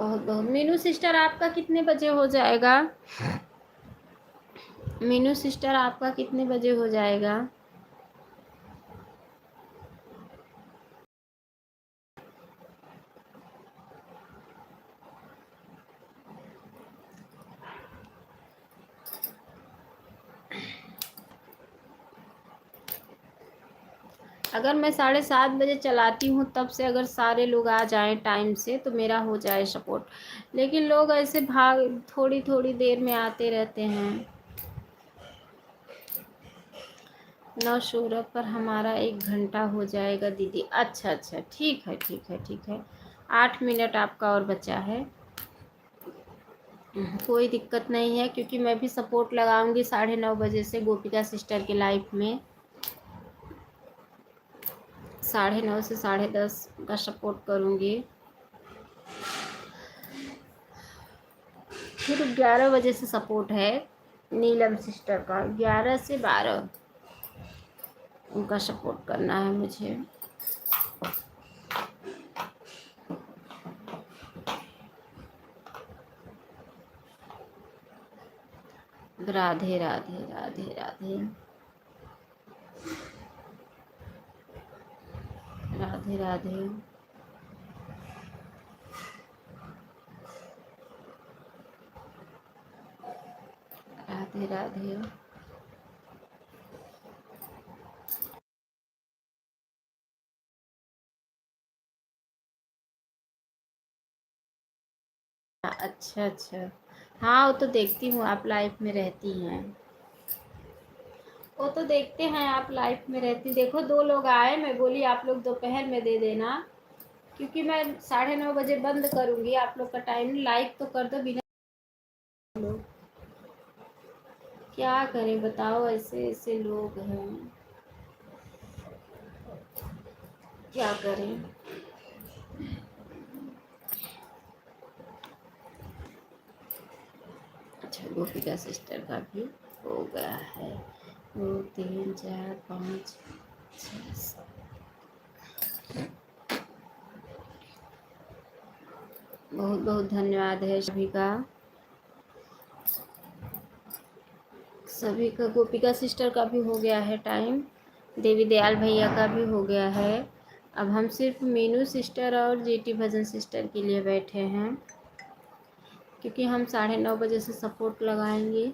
बहुत बहुत। मीनू सिस्टर आपका कितने बजे हो जाएगा? मीनू सिस्टर आपका कितने बजे हो जाएगा? अगर मैं 7:30 बजे चलाती हूँ तब से अगर सारे लोग आ जाएं टाइम से तो मेरा हो जाए सपोर्ट। लेकिन लोग ऐसे भाग थोड़ी थोड़ी देर में आते रहते हैं। नौ सौरभ पर हमारा 1 घंटा हो जाएगा दीदी। अच्छा अच्छा, ठीक है ठीक है ठीक है। 8 मिनट आपका और बचा है। कोई दिक्कत नहीं है, क्योंकि मैं भी सपोर्ट लगाऊंगी 9:30 बजे से गोपिका सिस्टर के लाइफ में। 9:30 से 10:30 का सपोर्ट करूंगी। फिर 11 बजे से सपोर्ट है नीलम सिस्टर का। 11 से 12 उनका सपोर्ट करना है मुझे। राधे राधे राधे राधे राधे राधे। राधे राधे। अच्छा अच्छा। हाँ वो तो देखती हूँ, आप लाइफ में रहती हैं। वो तो देखते हैं आप लाइफ में रहती। देखो 2 लोग आए, मैं बोली आप लोग दोपहर में दे देना, क्योंकि मैं 9:30 बजे बंद करूँगी। आप लोग का टाइम लाइक तो कर दो। बिना लोग क्या करें बताओ, ऐसे ऐसे लोग हैं, क्या करें। अच्छा, गोपिका सिस्टर का भी हो गया है। 2 3 4 5 6 7। बहुत बहुत धन्यवाद है सभी का। सभी का, गोपिका सिस्टर का भी हो गया है टाइम। देवी दयाल भैया का भी हो गया है। अब हम सिर्फ मीनू सिस्टर और जीटी भजन सिस्टर के लिए बैठे हैं, क्योंकि हम 9:30 बजे से सपोर्ट लगाएंगे।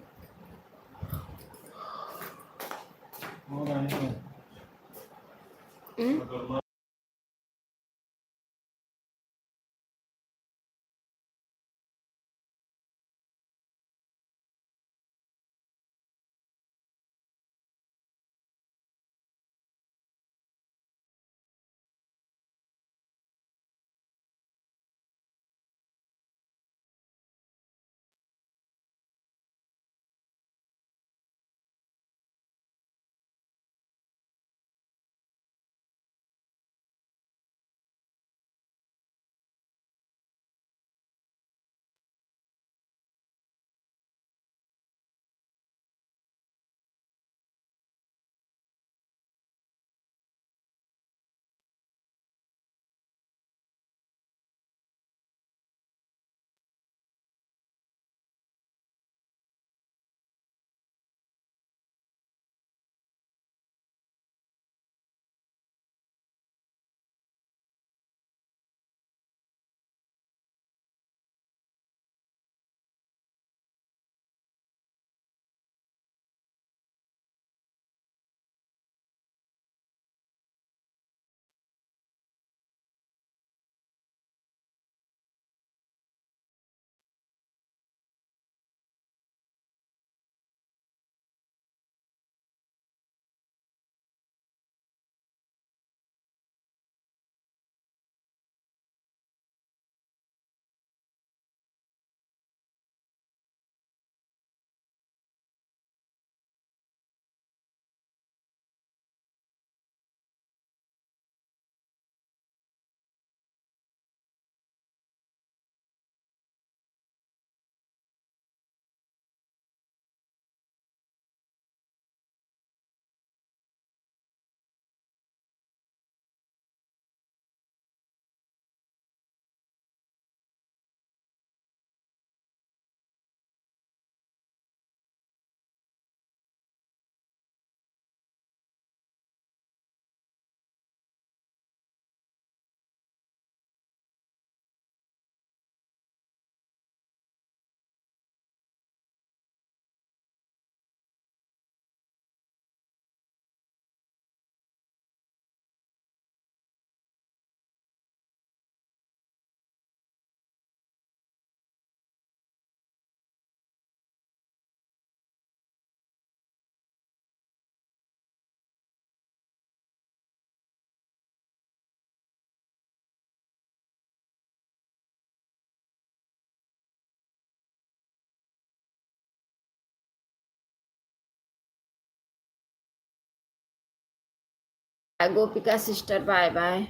Gopika sister, bye bye.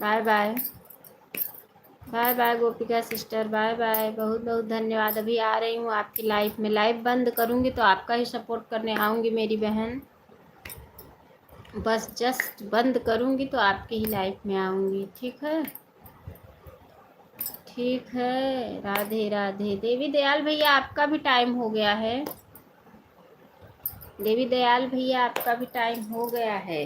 Bye bye. Bye bye Gopika sister, bye bye. बहुत बहुत धन्यवाद। अभी आ रही हूँ आपकी लाइफ में। लाइव बंद करूँगी तो आपका ही सपोर्ट करने आऊँगी मेरी बहन। बस जस्ट बंद करूँगी तो आपकी ही लाइफ में आऊँगी, ठीक है? ठीक है। राधे राधे। देवी दयाल भैया आपका भी टाइम हो गया है। देवी दयाल भैया आपका भी टाइम हो गया है।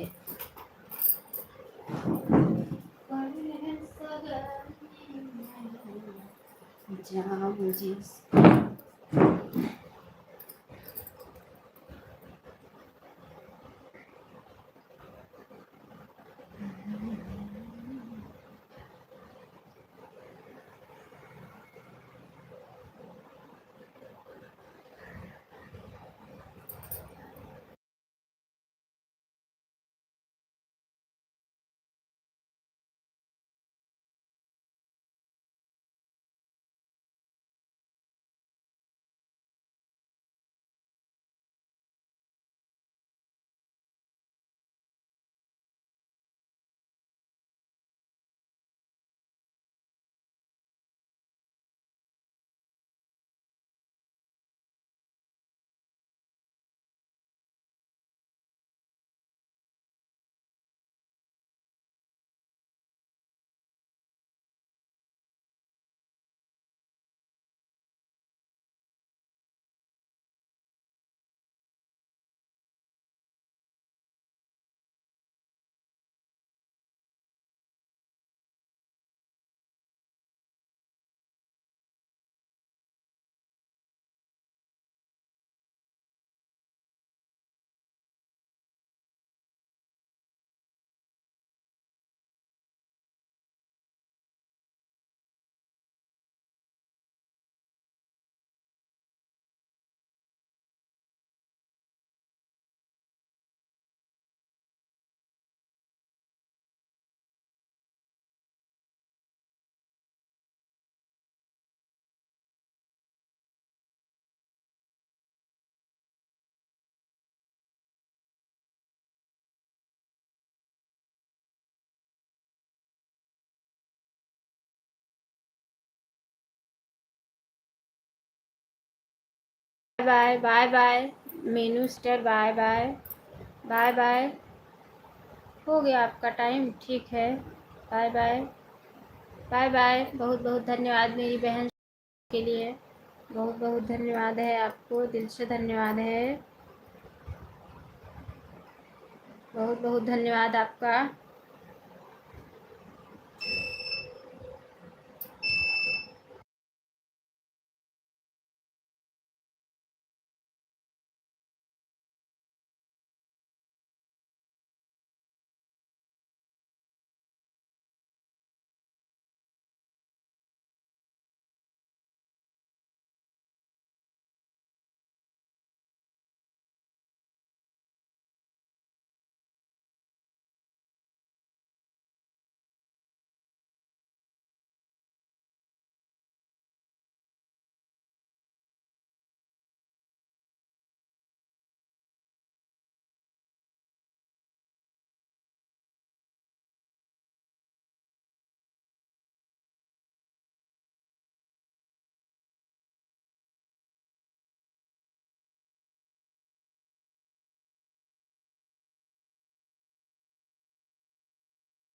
जाऊं जिस bye bye bye. Meenu sister, bye bye. Bye bye. हो गया आपका टाइम, ठीक है। Bye bye. Bye bye. बहुत बहुत धन्यवाद मेरी बहन के लिए। बहुत बहुत धन्यवाद है आपको, दिल से धन्यवाद है। बहुत बहुत धन्यवाद आपका।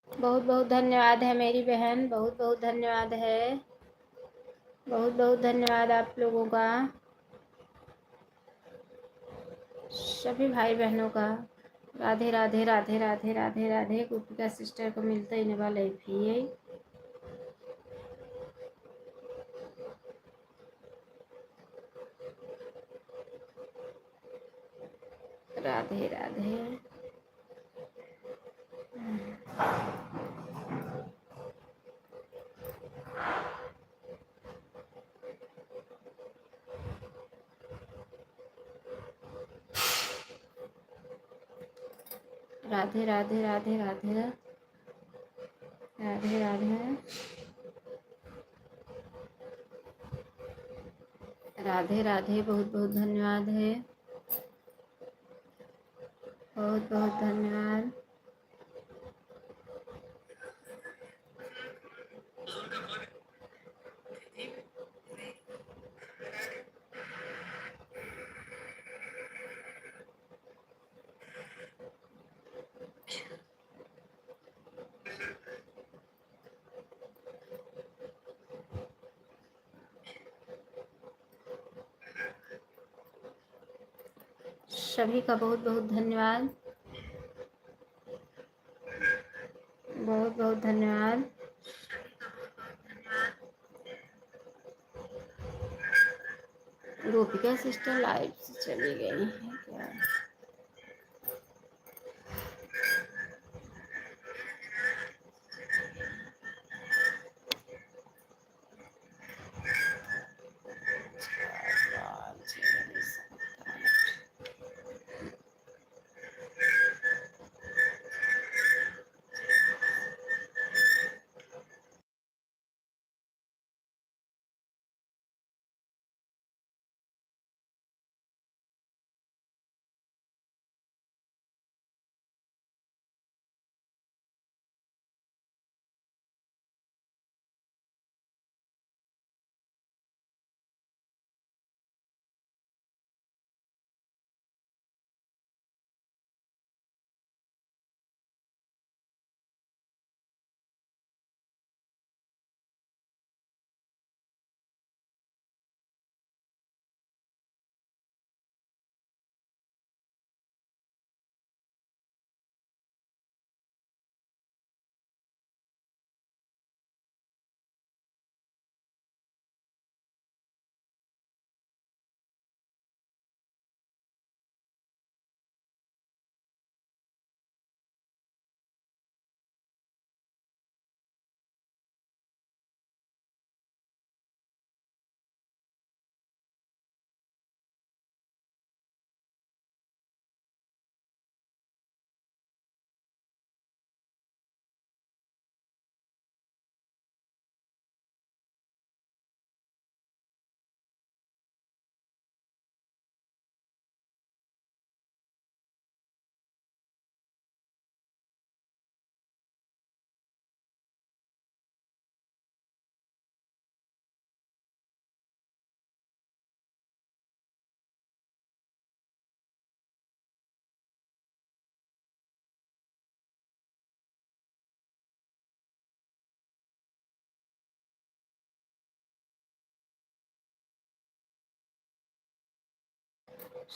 बहुत बहुत धन्यवाद है मेरी बहन, बहुत बहुत धन्यवाद है। बहुत बहुत धन्यवाद आप लोगों का, सभी भाई बहनों का। राधे राधे राधे राधे राधे राधे। गोपिका सिस्टर को मिलता ही वाला भी। राधे राधे। राधे राधे राधे राधे राधे राधे राधे राधे। बहुत बहुत धन्यवाद है, बहुत बहुत धन्यवाद। सभी का बहुत बहुत धन्यवाद, बहुत बहुत धन्यवाद। गोपिका सिस्टर लाइव से चली गई है क्या?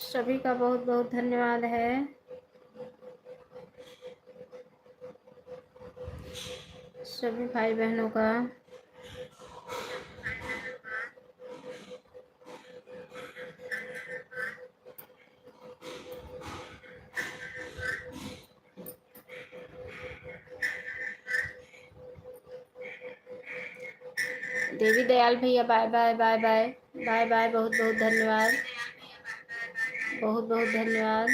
सभी का बहुत बहुत धन्यवाद है। सभी भाई बहनों का। देवी दयाल भैया bye bye bye bye bye bye, बहुत बहुत धन्यवाद, बहुत बहुत धन्यवाद।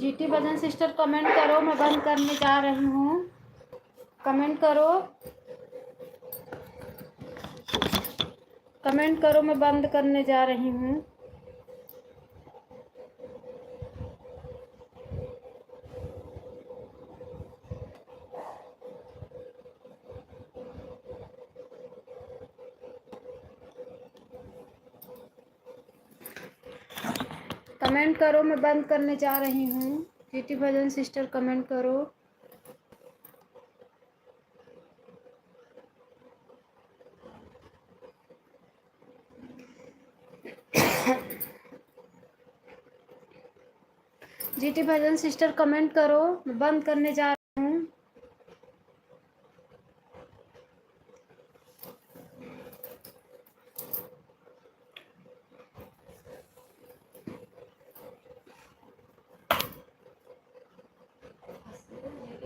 जीटी भजन सिस्टर कमेंट करो, मैं बंद करने जा रही हूँ। कमेंट करो, कमेंट करो, मैं बंद करने जा रही हूँ। कमेंट करो, मैं बंद करने जा रही हूँ। जीटी भजन सिस्टर कमेंट करो। जीटी भजन सिस्टर कमेंट करो, मैं बंद करने जा रही हूँ।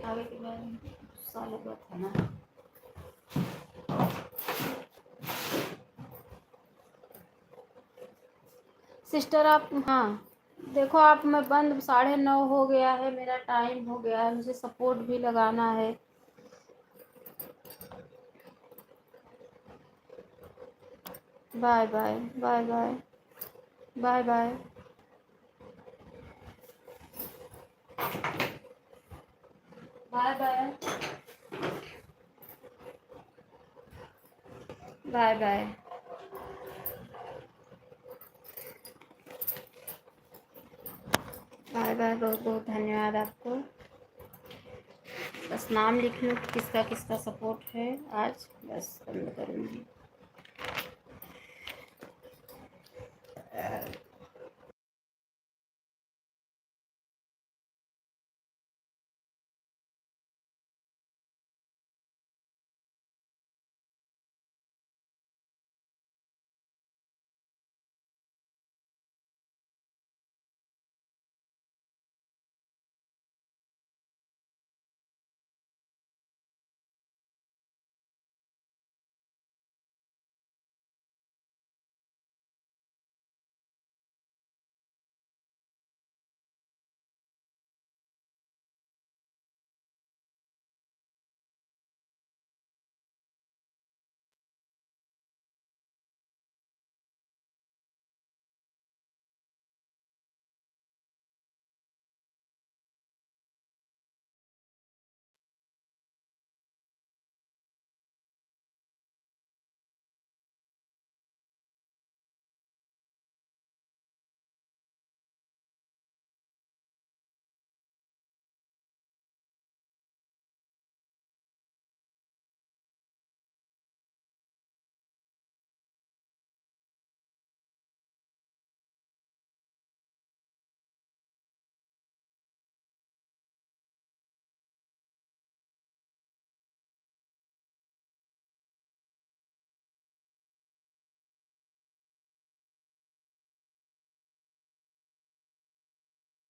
आगे के बाद गुस्सा लगा था ना। सिस्टर आप, हाँ देखो आप, मैं बंद 9:30 हो गया है, मेरा टाइम हो गया है, मुझे सपोर्ट भी लगाना है। Bye bye bye bye bye bye bye bye bye bye. Bye bye, बहुत बहुत धन्यवाद आपको। बस नाम लिख लो किसका किसका सपोर्ट है आज, बस बंद करूँगी।